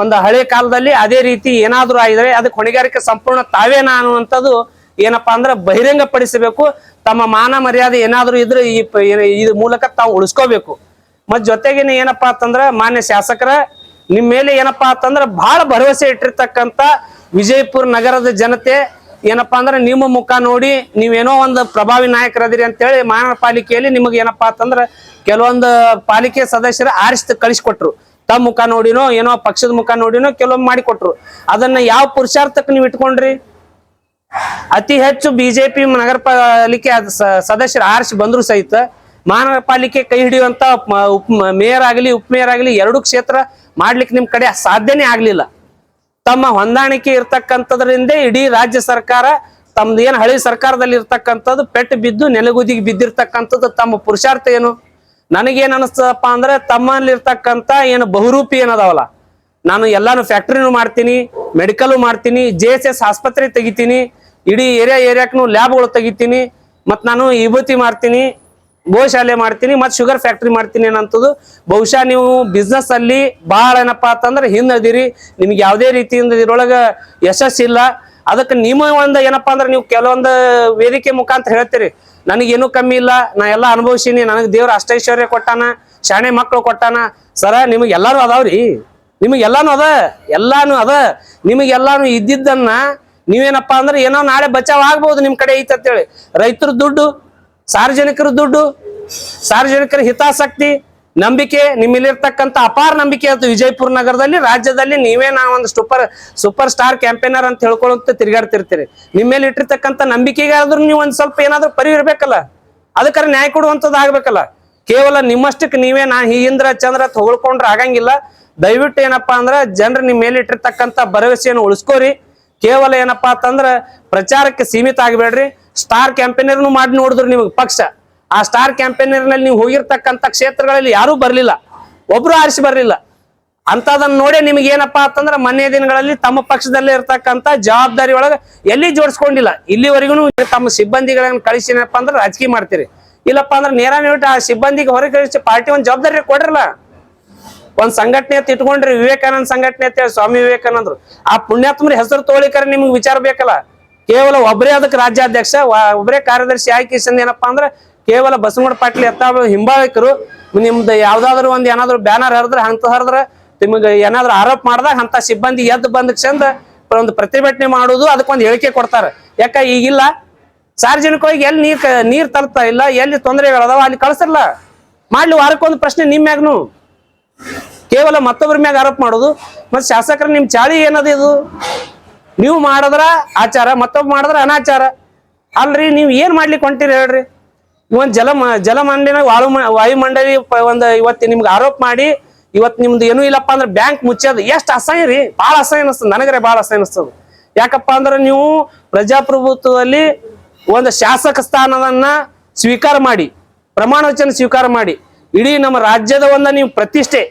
ಒಂದು ಹಳೆ ಕಾಲದಲ್ಲಿ, ಅದೇ ರೀತಿ ಏನಾದ್ರೂ ಆಗಿದ್ರೆ ಅದಕ್ಕೆ ಹೊಣೆಗಾರಿಕೆ ಸಂಪೂರ್ಣ ತಾವೇನಾ ಅನ್ನುವಂಥದ್ದು ಏನಪ್ಪಾ ಅಂದ್ರೆ ಬಹಿರಂಗ ಪಡಿಸಬೇಕು. ತಮ್ಮ ಮಾನ ಮರ್ಯಾದೆ ಏನಾದ್ರೂ ಇದ್ರೆ ಈ ಮೂಲಕ ತಾವು ಉಳಿಸ್ಕೋಬೇಕು. ಮತ್ ಜೊತೆಗೇನೆ ಏನಪ್ಪಾ ಅಂತಂದ್ರ ಮಾನ್ಯ ಶಾಸಕರ ನಿಮ್ ಮೇಲೆ ಏನಪ್ಪಾ ಅಂತಂದ್ರ ಬಹಳ ಭರವಸೆ ಇಟ್ಟಿರ್ತಕ್ಕಂಥ ವಿಜಯಪುರ ನಗರದ ಜನತೆ ಏನಪ್ಪಾ ಅಂದ್ರೆ ನಿಮ್ಮ ಮುಖ ನೋಡಿ ನೀವೇನೋ ಒಂದು ಪ್ರಭಾವಿ ನಾಯಕರದಿರಿ ಅಂತೇಳಿ ಮಹಾನಗರ ಪಾಲಿಕೆಯಲ್ಲಿ ನಿಮಗೆ ಏನಪ್ಪಾ ಅಂತಂದ್ರ ಕೆಲವೊಂದು ಪಾಲಿಕೆ ಸದಸ್ಯರ ಆರಿಸಿ ಕಳಿಸ್ಕೊಟ್ರು. ತಮ್ಮ ಮುಖ ನೋಡಿನೋ ಏನೋ ಪಕ್ಷದ ಮುಖ ನೋಡಿನೋ ಕೆಲವೊಮ್ಮೆ ಮಾಡಿಕೊಟ್ರು. ಅದನ್ನ ಯಾವ ಪುರುಷಾರ್ಥಕ್ಕೆ ನೀವು ಇಟ್ಕೊಂಡ್ರಿ? ಅತಿ ಹೆಚ್ಚು ಬಿಜೆಪಿ ನಗರ ಪಾಲಿಕೆ ಸದಸ್ಯರು ಆರಿಸಿ ಬಂದ್ರು ಸಹಿತ ಮಹಾನಗರ ಪಾಲಿಕೆ ಕೈ ಹಿಡಿಯುವಂತ ಮೇಯರ್ ಆಗಲಿ ಉಪಮೇಯರ್ ಆಗಲಿ 2 ಕ್ಷೇತ್ರ ಮಾಡ್ಲಿಕ್ಕೆ ನಿಮ್ ಕಡೆ ಸಾಧ್ಯನೇ ಆಗ್ಲಿಲ್ಲ. ತಮ್ಮ ಹೊಂದಾಣಿಕೆ ಇರ್ತಕ್ಕಂಥದ್ರಿಂದ ಇಡೀ ರಾಜ್ಯ ಸರ್ಕಾರ ತಮ್ದು ಏನ್ ಹಳೆ ಸರ್ಕಾರದಲ್ಲಿ ಇರ್ತಕ್ಕಂಥದ್ದು ಪೆಟ್ಟು ಬಿದ್ದು ನೆಲಗುದಿಗೆ ಬಿದ್ದಿರ್ತಕ್ಕಂಥದ್ದು ತಮ್ಮ ಪುರುಷಾರ್ಥ ಏನು? ನನಗೇನ್ ಅನಿಸ್ತದಪ್ಪ ಅಂದ್ರೆ ತಮ್ಮಲ್ಲಿರ್ತಕ್ಕಂಥ ಏನು ಬಹುರೂಪಿ ಏನದಾವಲ್ಲ, ನಾನು ಎಲ್ಲಾನು ಫ್ಯಾಕ್ಟ್ರಿನೂ ಮಾಡ್ತೀನಿ, ಮೆಡಿಕಲ್ ಮಾಡ್ತೀನಿ, JSS ಆಸ್ಪತ್ರೆ ತೆಗಿತೀನಿ, ಇಡೀ ಏರಿಯಾಕ್ನು ಲ್ಯಾಬ್ಗಳು ತೆಗಿತೀನಿ, ಮತ್ ನಾನು ವಿಭೂತಿ ಮಾಡ್ತೀನಿ, ಗೋಶಾಲೆ ಮಾಡ್ತೀನಿ ಮತ್ತು ಶುಗರ್ ಫ್ಯಾಕ್ಟ್ರಿ ಮಾಡ್ತೀನಿ ಅನ್ನಂಥದ್ದು. ಬಹುಶಃ ನೀವು ಬಿಸ್ನೆಸ್ ಅಲ್ಲಿ ಭಾಳ ಏನಪ್ಪಾ ಅಂತಂದ್ರೆ ಹಿಂದದಿರಿ, ನಿಮ್ಗೆ ಯಾವುದೇ ರೀತಿಯಿಂದ ಇದ್ರೊಳಗೆ ಯಶಸ್ಸಿಲ್ಲ. ಅದಕ್ಕೆ ನಿಮ್ಮ ಒಂದು ಏನಪ್ಪಾ ಅಂದ್ರೆ ನೀವು ಕೆಲವೊಂದು ವೇದಿಕೆ ಮುಖಾಂತರ ಹೇಳ್ತೀರಿ ನನಗೇನು ಕಮ್ಮಿ ಇಲ್ಲ, ನಾ ಎಲ್ಲ ಅನುಭವಿಸೀನಿ, ನನಗೆ ದೇವ್ರ ಅಷ್ಟೈಶ್ವರ್ಯ ಕೊಟ್ಟಾನ, ಶಾಣೆ ಮಕ್ಕಳು ಕೊಟ್ಟಾನ. ಸರ ನಿಮಗೆ ಎಲ್ಲಾರು ಅದಾವ್ರಿ, ನಿಮಗೆಲ್ಲಾನು ಅದ ನಿಮಗೆಲ್ಲಾನು ಇದ್ದಿದ್ದನ್ನ ನೀವೇನಪ್ಪಾ ಅಂದ್ರೆ ಏನೋ ನಾಳೆ ಬಚಾವ್ ಆಗ್ಬಹುದು ನಿಮ್ ಕಡೆ ಐತೆ ಅಂತೇಳಿ. ರೈತರ ದುಡ್ಡು, ಸಾರ್ವಜನಿಕರ ದುಡ್ಡು, ಸಾರ್ವಜನಿಕರ ಹಿತಾಸಕ್ತಿ, ನಂಬಿಕೆ, ನಿಮ್ಮಲ್ಲಿರ್ತಕ್ಕಂಥ ಅಪಾರ ನಂಬಿಕೆ ಅದು ವಿಜಯಪುರ ನಗರದಲ್ಲಿ, ರಾಜ್ಯದಲ್ಲಿ ನೀವೇ ಒಂದು ಸೂಪರ್ ಸ್ಟಾರ್ ಕ್ಯಾಂಪೇನರ್ ಅಂತ ಹೇಳ್ಕೊಳ್ಳುವಂತ ತಿರುಗಾಡ್ತಿರ್ತೀರಿ. ನಿಮ್ಮ ಮೇಲೆ ಇಟ್ಟಿರ್ತಕ್ಕಂಥ ನಂಬಿಕೆಗೆ ಆದ್ರೂ ನೀವು ಒಂದ್ ಸ್ವಲ್ಪ ಏನಾದ್ರೂ ಇರ್ಬೇಕಲ್ಲ, ಅದಕ್ಕಾರ ನ್ಯಾಯ ಕೊಡುವಂಥದ್ದು ಆಗ್ಬೇಕಲ್ಲ. ಕೇವಲ ನಿಮ್ಮಷ್ಟಕ್ಕೆ ನೀವೇ ನಾ ಇಂದ್ರ ಚಂದ್ರ ಹೊಗಳ್ಕೊಂಡ್ರೆ ಆಗಂಗಿಲ್ಲ. ದಯವಿಟ್ಟು ಏನಪ್ಪಾ ಅಂದ್ರ ಜನರು ನಿಮ್ಮ ಮೇಲೆ ಇಟ್ಟಿರ್ತಕ್ಕಂಥ ಭರವಸೆಯನ್ನು ಉಳಿಸ್ಕೋರಿ. ಕೇವಲ ಏನಪ್ಪಾ ಅಂತಂದ್ರ ಪ್ರಚಾರಕ್ಕೆ ಸೀಮಿತ ಆಗಬೇಡ್ರಿ. ಸ್ಟಾರ್ ಕ್ಯಾಂಪೇನರ್ನು ಮಾಡಿ ನೋಡಿದ್ರು ನಿಮಗೆ ಪಕ್ಷ, ಆ ಸ್ಟಾರ್ ಕ್ಯಾಂಪೇನರ್ ನಲ್ಲಿ ನೀವು ಹೋಗಿರ್ತಕ್ಕಂಥ ಕ್ಷೇತ್ರಗಳಲ್ಲಿ ಯಾರೂ ಬರ್ಲಿಲ್ಲ, ಒಬ್ರು ಆರಿಸಿ ಬರ್ಲಿಲ್ಲ. ಅಂತದನ್ನ ನೋಡೇ ನಿಮ್ಗೆ ಏನಪ್ಪಾ ಅಂತಂದ್ರ ಮೊನ್ನೆ ದಿನಗಳಲ್ಲಿ ತಮ್ಮ ಪಕ್ಷದಲ್ಲೇ ಇರ್ತಕ್ಕಂಥ ಜವಾಬ್ದಾರಿ ಒಳಗ ಎಲ್ಲಿ ಜೋಡಿಸ್ಕೊಂಡಿಲ್ಲ. ಇಲ್ಲಿವರೆಗೂ ತಮ್ಮ ಸಿಬ್ಬಂದಿಗಳನ್ನ ಕಳಿಸಿನಪ್ಪ ಅಂದ್ರೆ ರಾಜಕೀಯ ಮಾಡ್ತೀರಿ. ಇಲ್ಲಪ್ಪಾ ಅಂದ್ರೆ ನೇರ ಆ ಸಿಬ್ಬಂದಿಗೆ ಹೊರಗೆ ಕಳಿಸಿ ಪಾರ್ಟಿ ಒಂದ್ ಜವಾಬ್ದಾರಿ ಕೊಡ್ರಲ್ಲ. ಒಂದ್ ಸಂಘಟನೆ ಅಂತ ಇಟ್ಕೊಂಡ್ರಿ, ವಿವೇಕಾನಂದ ಸಂಘಟನೆ ಅಂತ ಹೇಳಿ ಸ್ವಾಮಿ ವಿವೇಕಾನಂದ್ರು. ಆ ಪುಣ್ಯಾತ್ಮರ ಹೆಸರು ತೋಳಿಕರ ನಿಮ್ಗೆ ವಿಚಾರ ಬೇಕಲ್ಲ. ಕೇವಲ ಒಬ್ಬರೇ ಅದಕ್ಕೆ ರಾಜ್ಯಾಧ್ಯಕ್ಷ, ಒಬ್ಬರೇ ಕಾರ್ಯದರ್ಶಿ ಆಯ್ಕೆ ಏನಪ್ಪಾ ಅಂದ್ರೆ ಕೇವಲ ಬಸವನಗೌಡ ಪಾಟೀಲ್ ಹಿಂಬಾಲಿಕರು. ನಿಮ್ದು ಯಾವ್ದಾದ್ರು ಒಂದ್ ಏನಾದ್ರು ಬ್ಯಾನರ್ ಹರಿದ್ರ ನಿಮ್ಗೆ ಏನಾದ್ರು ಆರೋಪ ಮಾಡಿದಾಗ ಅಂತ ಸಿಬ್ಬಂದಿ ಎದ್ದು ಬಂದ ಚಂದ ಒಂದು ಪ್ರತಿಭಟನೆ ಮಾಡುದು, ಅದಕ್ಕೊಂದು ಹೇಳಿಕೆ ಕೊಡ್ತಾರೆ. ಯಾಕ ಈಗಿಲ್ಲ ಸಾರ್ವಜನಿಕವಾಗಿ ಎಲ್ಲಿ ನೀರ್ ತಲುಪ್ತಾ ಇಲ್ಲ, ಎಲ್ಲಿ ತೊಂದರೆಗಳದಾವ ಅಲ್ಲಿ ಕಳ್ಸಲ್ಲ ಮಾಡ್ಲಿ. ವಾರಕ್ಕೊಂದು ಪ್ರಶ್ನೆ ನಿಮ್ ಮ್ಯಾಗ್ನು, ಕೇವಲ ಮತ್ತೊಬ್ಬರ ಮ್ಯಾಗ ಆರೋಪ ಮಾಡುದು. ಮತ್ ಶಾಸಕರ ನಿಮ್ ಚಾಳಿ ಏನದ ಇದು? ನೀವು ಮಾಡಿದ್ರ ಆಚಾರ, ಮತ್ತೊಬ್ಬ ಮಾಡಿದ್ರ ಅನಾಚಾರ ಅಲ್ರಿ. ನೀವ್ ಏನ್ ಮಾಡ್ಲಿಕ್ಕೆ ಹೊಂಟಿರಿ ಹೇಳ್ರಿ? ಇವನ್ ಜಲಮಂಡಲ ವಾಯುಮಂಡಲಿ ಒಂದು ಇವತ್ತು ನಿಮ್ಗೆ ಆರೋಪ ಮಾಡಿ ಇವತ್ತು ನಿಮ್ದು ಏನೂ ಇಲ್ಲಪ್ಪ ಅಂದ್ರೆ ಬ್ಯಾಂಕ್ ಮುಚ್ಚೋದು ಎಷ್ಟು ಅಸಹ್ಯ ರೀ, ಭಾಳ ಅಸಹ್ಯ ಅನಿಸ್ತದೆ ನನಗರೆ, ಭಾಳ ಅಸಹ್ಯ ಅನಿಸ್ತದೆ. ಯಾಕಪ್ಪ ಅಂದ್ರೆ ನೀವು ಪ್ರಜಾಪ್ರಭುತ್ವದಲ್ಲಿ ಒಂದು ಶಾಸಕ ಸ್ಥಾನವನ್ನ ಸ್ವೀಕಾರ ಮಾಡಿ, ಪ್ರಮಾಣ ವಚನ ಸ್ವೀಕಾರ ಮಾಡಿ, ಇಡೀ ನಮ್ಮ ರಾಜ್ಯದ ನೀವು ಪ್ರತಿಷ್ಠೆ,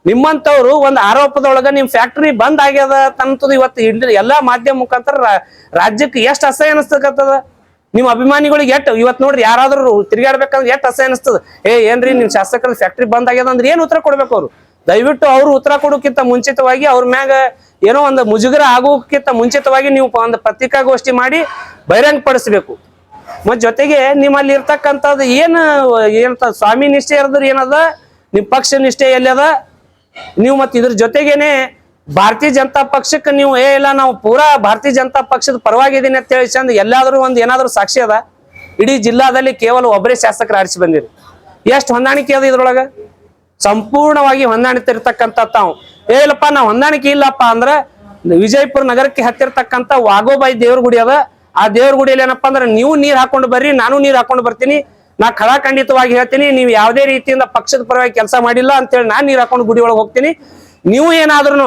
ನಿಮ್ಮಂತವ್ರು ಒಂದು ಆರೋಪದೊಳಗ ನಿಮ್ ಫ್ಯಾಕ್ಟರಿ ಬಂದ್ ಆಗ್ಯದ ಅಂತದ್ದು ಇವತ್ತು ಎಲ್ಲಾ ಮಾಧ್ಯಮ ಮುಖಾಂತರ ರಾಜ್ಯಕ್ಕೆ ಎಷ್ಟು ಅಸಹ್ಯ ಅನಿಸ್ತಕ್ಕಂಥದ. ನಿಮ್ ಅಭಿಮಾನಿಗಳಿಗೆ ಇವತ್ತು ನೋಡ್ರಿ ಯಾರಾದ್ರೂ ತಿರುಗಾಡ್ಬೇಕಂದ್ರೆ ಎಷ್ಟು ಅಸಹ್ಯ ಅನಿಸ್ತದ. ಏನ್ರಿ ನಿಮ್ ಶಾಸಕರ ಫ್ಯಾಕ್ಟರಿ ಬಂದ್ ಆಗ್ಯದ ಅಂದ್ರೆ ಏನ್ ಉತ್ತರ ಕೊಡ್ಬೇಕು ಅವ್ರು? ದಯವಿಟ್ಟು ಅವ್ರು ಉತ್ತರ ಕೊಡೋಕ್ಕಿಂತ ಮುಂಚಿತವಾಗಿ ಅವ್ರ ಮ್ಯಾಗ ಏನೋ ಒಂದು ಮುಜುಗರ ಆಗೋಕ್ಕಿಂತ ಮುಂಚಿತವಾಗಿ ನೀವು ಒಂದು ಪತ್ರಿಕಾಗೋಷ್ಠಿ ಮಾಡಿ ಬಹಿರಂಗ ಪಡಿಸ್ಬೇಕು. ಮತ್ ಜೊತೆಗೆ ನಿಮ್ಮಲ್ಲಿ ಇರ್ತಕ್ಕಂಥದ್ದು ಏನಂತ ಸ್ವಾಮಿ ನಿಷ್ಠೆ ಇರೋದ್ರ ಏನದ, ನಿಮ್ ಪಕ್ಷ ನಿಷ್ಠೆ ಎಲ್ಲದ ನೀವು. ಮತ್ ಇದ್ರ ಜೊತೆಗೇನೆ ಭಾರತೀಯ ಜನತಾ ಪಕ್ಷಕ್ಕೆ ನೀವು ಇಲ್ಲ ನಾವು ಪೂರಾ ಭಾರತೀಯ ಜನತಾ ಪಕ್ಷದ ಪರವಾಗಿದ್ದೀನಿ ಅಂತ ಹೇಳಿ ಚಂದ ಎಲ್ಲಾದ್ರೂ ಏನಾದ್ರೂ ಸಾಕ್ಷಿ ಅದ? ಇಡೀ ಜಿಲ್ಲಾದಲ್ಲಿ ಕೇವಲ ಒಬ್ಬರೇ ಶಾಸಕರು ಆರಿಸಿ ಬಂದಿರಿ. ಎಷ್ಟು ಹೊಂದಾಣಿಕೆ ಅದ ಇದ್ರೊಳಗ? ಸಂಪೂರ್ಣವಾಗಿ ಹೊಂದಾಣಿಕೆ ಇರ್ತಕ್ಕಂಥ ತಾವು ಇಲ್ಲಪ್ಪ ನಾವು ಹೊಂದಾಣಿಕೆ ಇಲ್ಲಪ್ಪ ಅಂದ್ರೆ ವಿಜಯಪುರ ನಗರಕ್ಕೆ ಹತ್ತಿರ್ತಕ್ಕಂಥ ವಾಗೋಬಾಯಿ ದೇವ್ರ ಗುಡಿ ಅದ. ಆ ದೇವ್ರ ಗುಡಿಯಲ್ಲಿ ಏನಪ್ಪಾ ಅಂದ್ರೆ ನೀವು ನೀರ್ ಹಾಕೊಂಡು ಬರ್ರಿ, ನಾನು ನೀರ್ ಹಾಕೊಂಡು ಬರ್ತೀನಿ. ನಾ ಖಡಾಖಂಡಿತವಾಗಿ ಹೇಳ್ತೀನಿ, ನೀವು ಯಾವುದೇ ರೀತಿಯಿಂದ ಪಕ್ಷದ ಪರವಾಗಿ ಕೆಲಸ ಮಾಡಿಲ್ಲ ಅಂತೇಳಿ ನಾನ್ ನೀರ್ ಹಾಕೊಂಡು ಗುಡಿ ಒಳಗೆ ಹೋಗ್ತೀನಿ. ನೀವು ಏನಾದ್ರೂ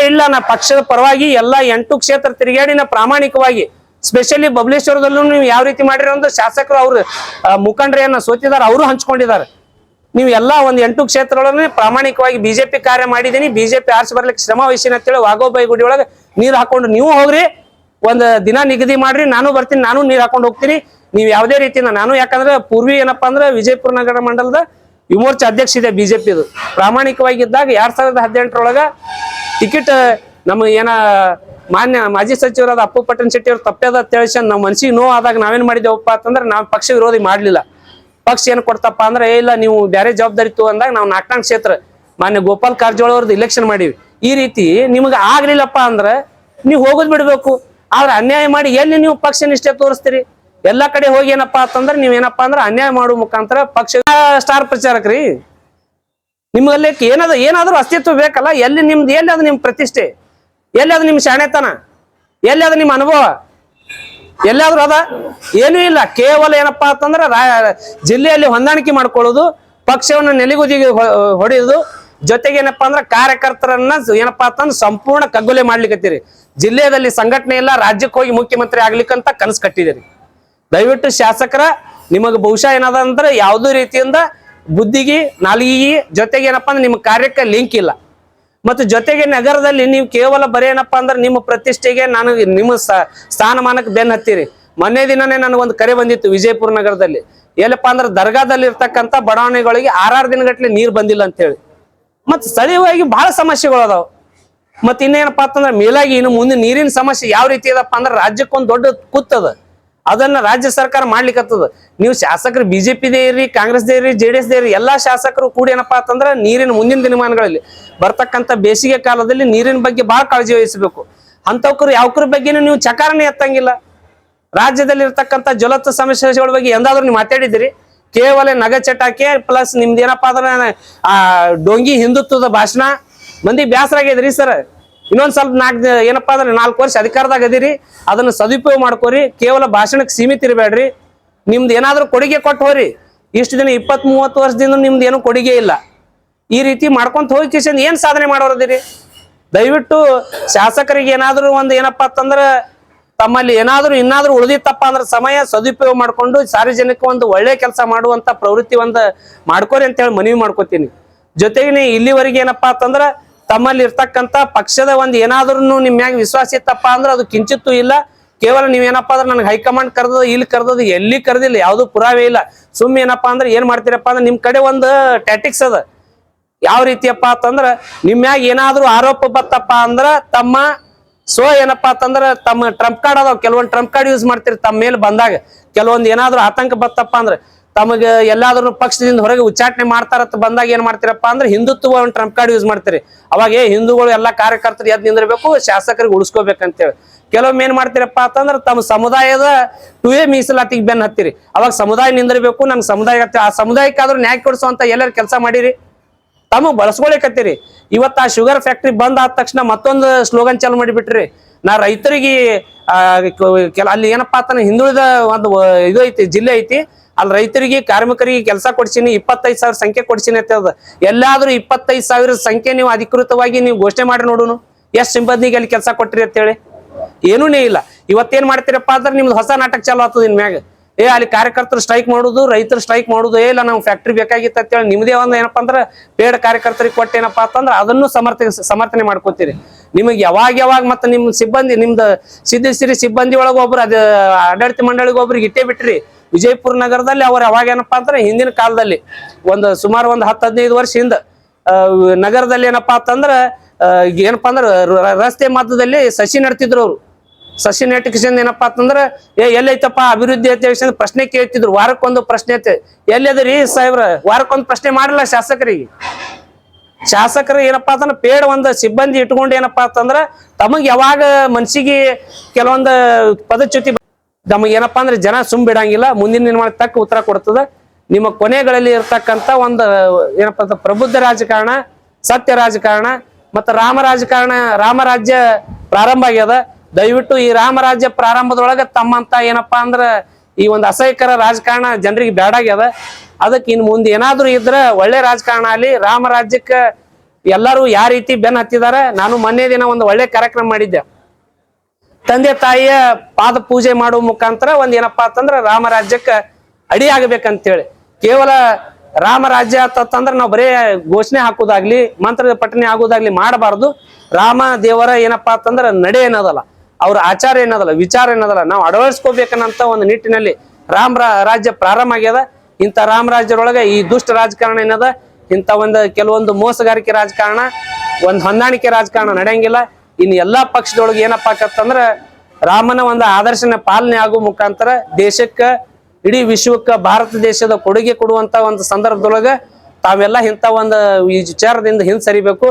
ಇಲ್ಲ ನಾ ಪಕ್ಷದ ಪರವಾಗಿ ಎಲ್ಲಾ 8 ಕ್ಷೇತ್ರ ತಿರುಗಾಡಿ ನಾ ಪ್ರಾಮಾಣಿಕವಾಗಿ, ಸ್ಪೆಷಲಿ ಬಬಲೇಶ್ವರದಲ್ಲೂ ನೀವು ಯಾವ ರೀತಿ ಮಾಡಿರೋ ಅಂದ್ರೆ ಶಾಸಕರು ಅವ್ರ ಮುಖಂಡರು ಏನ ಸೋತಿದ್ದಾರೆ, ಅವರು ಹಂಚ್ಕೊಂಡಿದ್ದಾರೆ. ನೀವು ಎಲ್ಲಾ 8 ಕ್ಷೇತ್ರಗಳನ್ನ ಪ್ರಾಮಾಣಿಕವಾಗಿ ಬಿಜೆಪಿ ಕಾರ್ಯ ಮಾಡಿದೀನಿ, ಬಿಜೆಪಿ ಆರ್ಸಿ ಬರ್ಲಿಕ್ಕೆ ಶ್ರಮ ವಹಿಸಿನ ಅಂತೇಳಿ ವಾಗೋಬಾಯಿ ಗುಡಿ ಒಳಗೆ ನೀರ್ ಹಾಕೊಂಡು ನೀವು ಹೋಗ್ರಿ, ಒಂದ್ ದಿನ ನಿಗದಿ ಮಾಡ್ರಿ, ನಾನು ಬರ್ತೀನಿ, ನಾನು ನೀರ್ ಹಾಕೊಂಡು ಹೋಗ್ತೀನಿ. ನೀವು ಯಾವುದೇ ರೀತಿಯಿಂದ ನಾನು, ಯಾಕಂದ್ರೆ ಪೂರ್ವಿ ಏನಪ್ಪಾ ಅಂದ್ರೆ ವಿಜಯಪುರ ನಗರ ಮಂಡಲದ ಯುವಮೋರ್ಚಾ ಅಧ್ಯಕ್ಷ ಇದೆ ಬಿಜೆಪಿದು. ಪ್ರಾಮಾಣಿಕವಾಗಿದ್ದಾಗ 2018 ಟಿಕೆಟ್ ನಮ್ಗೆ ಮಾನ್ಯ ಮಾಜಿ ಸಚಿವರಾದ ಅಪ್ಪು ಪಟ್ಟಣ ಶೆಟ್ಟಿ ಅವ್ರು ತಪ್ಪದ ತಿಳಿಸಿ ನಮ್ಮ ಮನಸ್ಸಿಗೆ ನೋವು ಆದಾಗ ನಾವೇನ್ ಮಾಡಿದೇವಪ್ಪ ಅಂತಂದ್ರೆ ನಾವು ಪಕ್ಷ ವಿರೋಧಿ ಮಾಡ್ಲಿಲ್ಲ. ಪಕ್ಷ ಏನ್ ಕೊಡ್ತಪ್ಪ ಅಂದ್ರೆ ಇಲ್ಲ ನೀವು ಬೇರೆ ಜವಾಬ್ದಾರಿ ತಗೋ ಅಂದಾಗ ನಾವು 4 ಕ್ಷೇತ್ರ ಮಾನ್ಯ ಗೋಪಾಲ್ ಕಾರಜೋಳ ಅವ್ರದ್ದು ಇಲೆಕ್ಷನ್ ಮಾಡಿವಿ. ಈ ರೀತಿ ನಿಮ್ಗೆ ಆಗ್ಲಿಲ್ಲಪ್ಪ ಅಂದ್ರೆ ನೀವು ಹೋಗೋದ್ ಬಿಡ್ಬೇಕು. ಆದ್ರೆ ಅನ್ಯಾಯ ಮಾಡಿ ಎಲ್ಲಿ ನೀವು ಪಕ್ಷ ನಿಷ್ಠೆ ತೋರಿಸ್ತೀರಿ? ಎಲ್ಲಾ ಕಡೆ ಹೋಗಿ ಏನಪ್ಪಾ ಅಂತಂದ್ರೆ ನೀವೇನಪ್ಪಾ ಅಂದ್ರೆ ಅನ್ಯಾಯ ಮಾಡುವ ಮುಖಾಂತರ ಪಕ್ಷ ಸ್ಟಾರ್ ಪ್ರಚಾರಕ್ರಿ. ನಿಮ್ಮಲ್ಲಿ ಏನಾದ್ರೂ ಅಸ್ತಿತ್ವ ಬೇಕಲ್ಲ. ಎಲ್ಲಿ ನಿಮ್ದು ಎಲ್ಲಿ ಅದು ನಿಮ್ ಪ್ರತಿಷ್ಠೆ, ಎಲ್ಲಿ ಅದು ನಿಮ್ ಶಾಣೆತನ, ಎಲ್ಲಿ ಅದು ನಿಮ್ಮ ಅನುಭವ, ಎಲ್ಲಾದ್ರೂ ಅದ? ಏನೂ ಇಲ್ಲ. ಕೇವಲ ಏನಪ್ಪಾ ಅಂತಂದ್ರೆ ಜಿಲ್ಲೆಯಲ್ಲಿ ಹೊಂದಾಣಿಕೆ ಮಾಡ್ಕೊಳ್ಳೋದು, ಪಕ್ಷವನ್ನು ನೆಲೆಗುದಿಗೆ ಹೊಡೆಯುದು, ಜೊತೆಗೆ ಏನಪ್ಪಾ ಅಂದ್ರೆ ಕಾರ್ಯಕರ್ತರನ್ನ ಏನಪ್ಪಾ ಅಂತಂದ್ರೆ ಸಂಪೂರ್ಣ ಕಗ್ಗೊಲೆ ಮಾಡ್ಲಿಕ್ಕತ್ತೀರಿ. ಜಿಲ್ಲೆಯಲ್ಲಿ ಸಂಘಟನೆ ಇಲ್ಲ, ರಾಜ್ಯಕ್ಕೆ ಹೋಗಿ ಮುಖ್ಯಮಂತ್ರಿ ಆಗ್ಲಿಕ್ಕಂತ ಕನಸು ಕಟ್ಟಿದಿರಿ. ದಯವಿಟ್ಟು ಶಾಸಕರ ನಿಮಗೆ ಬಹುಶಃ ಏನದ ಅಂದ್ರೆ ಯಾವುದೇ ರೀತಿಯಿಂದ ಬುದ್ಧಿಗೆ ನಾಲಿಗೆ ಜೊತೆಗೆ ಏನಪ್ಪಾ ಅಂದ್ರೆ ನಿಮ್ಮ ಕಾರ್ಯಕ್ಕೆ ಲಿಂಕ್ ಇಲ್ಲ. ಮತ್ತು ಜೊತೆಗೆ ನಗರದಲ್ಲಿ ನೀವು ಕೇವಲ ಬರೀ ಏನಪ್ಪಾ ಅಂದ್ರೆ ನಿಮ್ಮ ಪ್ರತಿಷ್ಠೆಗೆ ನಾನು ನಿಮ್ಮ ಸ್ಥಾನಮಾನಕ್ಕೆ ಬೆನ್ನ ಹತ್ತೀರಿ. ಮೊನ್ನೆ ದಿನನೇ ನನಗೊಂದು ಕರೆ ಬಂದಿತ್ತು ವಿಜಯಪುರ ನಗರದಲ್ಲಿ. ಎಲ್ಲಪ್ಪ ಅಂದ್ರೆ ದರ್ಗಾದಲ್ಲಿ ಇರ್ತಕ್ಕಂಥ ಬಡಾವಣೆಗಳಿಗೆ 6 ದಿನಗಟ್ಲೆ ನೀರ್ ಬಂದಿಲ್ಲ ಅಂತ ಹೇಳಿ. ಮತ್ ಸ್ಥಳೀಯವಾಗಿ ಬಹಳ ಸಮಸ್ಯೆಗಳು ಅದಾವ. ಮತ್ ಇನ್ನೇನಪ್ಪಾ ಅಂತಂದ್ರೆ ಮೇಲಾಗಿ ಇನ್ನು ಮುಂದೆ ನೀರಿನ ಸಮಸ್ಯೆ ಯಾವ ರೀತಿ ಇದಪ್ಪ ಅಂದ್ರೆ ರಾಜ್ಯಕ್ಕೊಂದು ದೊಡ್ಡ ಕುತ್ತದ, ಅದನ್ನ ರಾಜ್ಯ ಸರ್ಕಾರ ಮಾಡ್ಲಿಕ್ಕತ್ತದ. ನೀವು ಶಾಸಕರು ಬಿಜೆಪಿದೇ ಇರ್ರಿ, ಕಾಂಗ್ರೆಸ್ ಇರ್ರಿ, JDS ಇರ್ರಿ, ಎಲ್ಲಾ ಶಾಸಕರು ಕೂಡ ಏನಪ್ಪಾ ಅಂತಂದ್ರೆ ನೀರಿನ ಮುಂದಿನ ದಿನಮಾನಗಳಲ್ಲಿ ಬರ್ತಕ್ಕಂಥ ಬೇಸಿಗೆ ಕಾಲದಲ್ಲಿ ನೀರಿನ ಬಗ್ಗೆ ಬಹಳ ಕಾಳಜಿ ವಹಿಸಬೇಕು. ಅಂತವ್ಕರು ಯಾವ್ಕರ ಬಗ್ಗೆನೂ ನೀವು ಚಕಾರನೇ ಎತ್ತಂಗಿಲ್ಲ. ರಾಜ್ಯದಲ್ಲಿ ಇರ್ತಕ್ಕಂಥ ಜ್ವಲಂತ ಸಮಸ್ಯೆಗಳ ಬಗ್ಗೆ ಎಂದಾದ್ರೂ ನೀವು ಮಾತಾಡಿದಿರಿ? ಕೇವಲ ನಗ ಚಟಾಕೆ ಪ್ಲಸ್ ನಿಮ್ದು ಏನಪ್ಪಾ ಅಂದ್ರೆ ಡೊಂಗಿ ಹಿಂದುತ್ವದ ಭಾಷಣ. ಮಂದಿ ಬ್ಯಾಸರ ಆಗಿದ್ರಿ ಸರ್. ಇನ್ನೊಂದ್ ಸ್ವಲ್ಪ ಏನಪ್ಪಾ ಅಂದ್ರೆ 4 ವರ್ಷ ಅಧಿಕಾರದಾಗ ಅದಿರಿ, ಅದನ್ನ ಸದುಪಯೋಗ ಮಾಡ್ಕೋರಿ. ಕೇವಲ ಭಾಷಣಕ್ಕೆ ಸೀಮಿತ ಇರಬೇಡ್ರಿ. ನಿಮ್ದು ಏನಾದ್ರೂ ಕೊಡುಗೆ ಕೊಟ್ಟು ಹೋರಿ. ಇಷ್ಟು ದಿನ 20-30 ವರ್ಷದಿಂದ ನಿಮ್ದು ಏನು ಕೊಡುಗೆ ಇಲ್ಲ. ಈ ರೀತಿ ಮಾಡ್ಕೊಂತ ಹೋಗಿ ಕಿಶನ್ ಏನ್ ಸಾಧನೆ ಮಾಡೋರದಿರಿ? ದಯವಿಟ್ಟು ಶಾಸಕರಿಗೆ ಏನಾದ್ರೂ ಒಂದು ಏನಪ್ಪಾ ಅಂತಂದ್ರ ತಮ್ಮಲ್ಲಿ ಇನ್ನಾದ್ರೂ ಉಳಿದಿತ್ತಪ್ಪ ಅಂದ್ರೆ ಸಮಯ ಸದುಪಯೋಗ ಮಾಡ್ಕೊಂಡು ಸಾರ್ವಜನಿಕ ಒಂದು ಒಳ್ಳೆ ಕೆಲಸ ಮಾಡುವಂತ ಪ್ರವೃತ್ತಿ ಒಂದು ಮಾಡ್ಕೋರಿ ಅಂತ ಹೇಳಿ ಮನವಿ ಮಾಡ್ಕೋತೀನಿ. ಜೊತೆಗೆ ಇಲ್ಲಿವರೆಗೆ ಏನಪ್ಪಾ ಅಂತಂದ್ರ ತಮ್ಮಲ್ಲಿ ಇರ್ತಕ್ಕಂಥ ಪಕ್ಷದ ಒಂದು ಏನಾದ್ರೂ ನಿಮ್ ಮ್ಯಾಗ ವಿಶ್ವಾಸ ಇತ್ತಪ್ಪ ಅಂದ್ರೆ ಅದು ಕಿಂಚಿತ್ತೂ ಇಲ್ಲ. ಕೇವಲ ನೀವೇನಪ್ಪಾ ಅಂದ್ರೆ ನನಗೆ ಹೈಕಮಾಂಡ್ ಕರೆದ ಇಲ್ಲಿ ಕರೆದದು ಎಲ್ಲಿ ಕರೆದಿಲ್ಲ, ಯಾವ್ದು ಪುರಾವೆ ಇಲ್ಲ. ಸುಮ್ಮನೆ ಏನಪ್ಪಾ ಅಂದ್ರೆ ಏನ್ ಮಾಡ್ತೀರಪ್ಪ ಅಂದ್ರೆ ನಿಮ್ ಕಡೆ ಒಂದು ಟ್ಯಾಟಿಕ್ಸ್ ಅದ. ಯಾವ ರೀತಿಯಪ್ಪ ಅಂತಂದ್ರ ನಿಮ್ ಮ್ಯಾಗ ಏನಾದ್ರೂ ಆರೋಪ ಬತ್ತಪ್ಪ ಅಂದ್ರ ತಮ್ಮ ಏನಪ್ಪಾ ಅಂತಂದ್ರ ತಮ್ಮ ಟ್ರಂಪ್ ಕಾರ್ಡ್ ಅದಾವ, ಕೆಲವೊಂದು ಟ್ರಂಪ್ ಕಾರ್ಡ್ ಯೂಸ್ ಮಾಡ್ತೀರಿ ತಮ್ಮ ಮೇಲೆ ಬಂದಾಗ. ಕೆಲವೊಂದು ಏನಾದ್ರೂ ಆತಂಕ ಬತ್ತಪ್ಪ ಅಂದ್ರೆ ತಮಗೆ ಎಲ್ಲಾದ್ರೂ ಪಕ್ಷದಿಂದ ಹೊರಗೆ ಉಚ್ಚಾಟನೆ ಮಾಡ್ತಾರತ್ತ ಬಂದಾಗ ಏನ್ ಮಾಡ್ತೀರಪ್ಪ ಅಂದ್ರೆ ಹಿಂದುತ್ವ ಒಂದು ಟ್ರಂಪ್ ಕಾರ್ಡ್ ಯೂಸ್ ಮಾಡ್ತೀರಿ. ಅವಾಗ ಹಿಂದೂಗಳು ಎಲ್ಲಾ ಕಾರ್ಯಕರ್ತರು ಎದ್ ನಿಂದಿರ್ಬೇಕು, ಶಾಸಕರಿಗೆ ಉಳಿಸ್ಕೋಬೇಕಂತೇಳಿ. ಕೆಲವೊಮ್ಮೆ ಏನ್ ಮಾಡ್ತೀರಪ್ಪ ಅಂತಂದ್ರೆ ತಮ್ಮ ಸಮುದಾಯದ 2A ಮೀಸಲಾತಿಗೆ ಬೆನ್ ಹತ್ತಿರಿ. ಅವಾಗ ಸಮುದಾಯ ನಿಂದಿರ್ಬೇಕು, ನನ್ ಸಮುದಾಯ ಆ ಸಮುದಾಯಕ್ಕಾದ್ರೂ ನ್ಯಾಯ ಕೊಡಿಸುವಂತ ಎಲ್ಲರೂ ಕೆಲಸ ಮಾಡಿರಿ, ತಮ್ಮ ಬಳಸ್ಕೊಳಿಕತ್ತೀರಿ. ಇವತ್ತು ಆ ಶುಗರ್ ಫ್ಯಾಕ್ಟ್ರಿ ಬಂದ್ ಆದ ತಕ್ಷಣ ಮತ್ತೊಂದು ಸ್ಲೋಗನ್ ಚಾಲು ಮಾಡಿಬಿಟ್ರಿ. ನಾ ರೈತರಿಗೆ ಅಲ್ಲಿ ಏನಪ್ಪಾ ಅಂತ ಹಿಂದುಳಿದ ಒಂದು ಇದು ಐತಿ, ಜಿಲ್ಲೆ ಐತಿ, ಅಲ್ಲಿ ರೈತರಿಗೆ ಕಾರ್ಮಿಕರಿಗೆ ಕೆಲಸ ಕೊಡ್ಸೀನಿ, 25,000 ಸಂಖ್ಯೆ ಕೊಡ್ಸೀನಿ ಅಂತ ಹೇಳ್ದ. ಎಲ್ಲಾದ್ರೂ 25,000 ಸಂಖ್ಯೆ ನೀವು ಅಧಿಕೃತವಾಗಿ ನೀವು ಘೋಷಣೆ ಮಾಡಿ ನೋಡುನು, ಎಷ್ಟು ಸಿಬ್ಬಂದಿಗೆ ಅಲ್ಲಿ ಕೆಲಸ ಕೊಟ್ಟಿರಿ ಅಂತೇಳಿ? ಏನೂನೇ ಇಲ್ಲ. ಇವತ್ತೇನ್ ಮಾಡ್ತೀರಪ್ಪ ಅಂದ್ರೆ ನಿಮ್ದು ಹೊಸ ನಾಟಕ ಚಾಲು ಆಗ್ತದ ಇನ್ ಮ್ಯಾಗ. ಅಲ್ಲಿ ಕಾರ್ಯಕರ್ತರು ಸ್ಟ್ರೈಕ್ ಮಾಡುದು, ರೈತರು ಸ್ಟ್ರೈಕ್ ಮಾಡುದು, ಇಲ್ಲ ನಾವು ಫ್ಯಾಕ್ಟ್ರಿ ಬೇಕಾಗಿತ್ತು ಅಂತೇಳಿ ನಿಮ್ದೇ ಒಂದು ಏನಪ್ಪಾ ಅಂದ್ರೆ ಪೇಡ ಕಾರ್ಯಕರ್ತರಿಗೆ ಕೊಟ್ಟೇನಪ್ಪಾ ಅಂತಂದ್ರೆ ಅದನ್ನು ಸಮರ್ಥನೆ ಮಾಡ್ಕೋತೀರಿ. ನಿಮಗೆ ಯಾವಾಗ ಮತ್ತೆ ನಿಮ್ಮ ಸಿಬ್ಬಂದಿ, ನಿಮ್ದು ಸಿದ್ಧಸಿರಿ ಸಿಬ್ಬಂದಿ ಒಳಗೆ ಒಬ್ರು ಅದು ಆಡಳಿತ ಮಂಡಳಿಗೆ ಒಬ್ರಿಗೆ ಇಟ್ಟೇ ಬಿಟ್ರಿ. ವಿಜಯಪುರ ನಗರದಲ್ಲಿ ಅವ್ರು ಯಾವಾಗ ಏನಪ್ಪಾ ಅಂದ್ರೆ ಹಿಂದಿನ ಕಾಲದಲ್ಲಿ ಸುಮಾರು ಒಂದು 10-15 ವರ್ಷ ಹಿಂದ ನಗರದಲ್ಲಿ ಏನಪ್ಪಾ ಅಂತಂದ್ರ ಏನಪ್ಪಾ ಅಂದ್ರೆ ರಸ್ತೆ ಮಧ್ಯದಲ್ಲಿ ಸಸಿ ನೆಡ್ತಿದ್ರು. ಅವ್ರು ಸಸಿ ನೆಟ್ಟಿಕಿಸಿಂದ ಏನಪ್ಪಾ ಅಂತಂದ್ರ ಎಲ್ಲೈತಪ್ಪ ಅಭಿವೃದ್ಧಿ ಅಂತ ಹೇಳಿ ಪ್ರಶ್ನೆ ಕೇಳ್ತಿದ್ರು. ವಾರಕ್ಕೊಂದು ಪ್ರಶ್ನೆ ಐತೆ, ಎಲ್ಲದ್ರಿ ಸಾಹೇಬ್ರ? ವಾರಕ್ಕೊಂದು ಪ್ರಶ್ನೆ ಮಾಡಿಲ್ಲ ಶಾಸಕರಿಗೆ. ಶಾಸಕರು ಏನಪ್ಪಾ ಅಂತಂದ್ರೆ ಪೇಡ ಒಂದು ಸಿಬ್ಬಂದಿ ಇಟ್ಕೊಂಡು ಏನಪ್ಪಾ ಅಂತಂದ್ರ ತಮಗ್ ಯಾವಾಗ ಮನ್ಸಿಗೆ ಕೆಲವೊಂದು ಪದಚ್ಯುತಿ ನಮಗ್ ಏನಪ್ಪಾ ಅಂದ್ರೆ ಜನ ಬಿಡಂಗಿಲ್ಲ. ಮುಂದಿನ ನಿರ್ಮಾಣ ತಕ್ಕ ಉತ್ತರ ಕೊಡ್ತದ. ನಿಮ್ಮ ಕೊನೆಗಳಲ್ಲಿ ಇರ್ತಕ್ಕಂಥ ಒಂದು ಏನಪ್ಪಾ ಅಂತ ಪ್ರಬುದ್ಧ ರಾಜಕಾರಣ, ಸತ್ಯ ರಾಜಕಾರಣ ಮತ್ತು ರಾಮರಾಜ್ಯ ಪ್ರಾರಂಭ ಆಗ್ಯದ. ದಯವಿಟ್ಟು ಈ ರಾಮರಾಜ್ಯ ಪ್ರಾರಂಭದೊಳಗೆ ತಮ್ಮಂತ ಏನಪ್ಪಾ ಅಂದ್ರ ಈ ಒಂದು ಅಸಹ್ಯಕರ ರಾಜಕಾರಣ ಜನರಿಗೆ ಬೇಡಾಗ್ಯದ. ಅದಕ್ಕೆ ಇನ್ನು ಮುಂದೆ ಏನಾದ್ರೂ ಇದ್ರ ಒಳ್ಳೆ ರಾಜಕಾರಣ ಅಲ್ಲಿ. ರಾಮರಾಜ್ಯಕ್ಕೆ ಎಲ್ಲರೂ ಯಾವ ರೀತಿ ಬೆನ್ ಹತ್ತಿದ್ದಾರೆ. ನಾನು ಮೊನ್ನೆ ದಿನ ಒಂದು ಒಳ್ಳೆ ಕಾರ್ಯಕ್ರಮ ಮಾಡಿದ್ದೆ. ತಂದೆ ತಾಯಿಯ ಪಾದ ಪೂಜೆ ಮಾಡುವ ಮುಖಾಂತರ ಏನಪ್ಪಾ ಅಂತಂದ್ರ ರಾಮರಾಜ್ಯಕ್ಕೆ ಅಡಿ ಆಗ್ಬೇಕಂತೇಳಿ. ಕೇವಲ ರಾಮರಾಜ್ಯ ಅಂತಂದ್ರೆ ನಾವು ಬರೇ ಘೋಷಣೆ ಹಾಕೋದಾಗ್ಲಿ, ಮಂತ್ರದ ಪಠನೆ ಆಗೋದಾಗ್ಲಿ ಮಾಡಬಾರ್ದು. ರಾಮ ದೇವರ ಏನಪ್ಪಾ ಅಂತಂದ್ರ ನಡೆ ಏನದಲ್ಲ, ಅವ್ರ ಆಚಾರ ಏನದಲ್ಲ, ವಿಚಾರ ಏನದಲ್ಲ, ನಾವು ಅಳವಡಿಸ್ಕೋಬೇಕನ್ನಂತ ಒಂದು ನಿಟ್ಟಿನಲ್ಲಿ ರಾಜ್ಯ ಪ್ರಾರಂಭ ಆಗ್ಯದ. ಇಂಥ ರಾಮರಾಜ್ಯದೊಳಗೆ ಈ ದುಷ್ಟ ರಾಜಕಾರಣ ಏನದ, ಇಂಥ ಕೆಲವೊಂದು ಮೋಸಗಾರಿಕೆ ರಾಜಕಾರಣ, ಒಂದು ಹೊಂದಾಣಿಕೆ ರಾಜಕಾರಣ ನಡೆಯಂಗಿಲ್ಲ. ಇನ್ನು ಎಲ್ಲಾ ಪಕ್ಷದೊಳಗೆ ಏನಪ್ಪಾ ಆಕತ್ತಂದ್ರ ರಾಮನ ಒಂದು ಆದರ್ಶನ ಪಾಲನೆ ಆಗುವ ಮುಖಾಂತರ ದೇಶಕ್ಕ, ಇಡೀ ವಿಶ್ವಕ್ಕ ಭಾರತ ದೇಶದ ಕೊಡುಗೆ ಕೊಡುವಂತ ಒಂದು ಸಂದರ್ಭದೊಳಗ ತಾವೆಲ್ಲ ಇಂಥ ಒಂದು ಈ ವಿಚಾರದಿಂದ ಹಿಂದ್ ಸರಿಬೇಕು,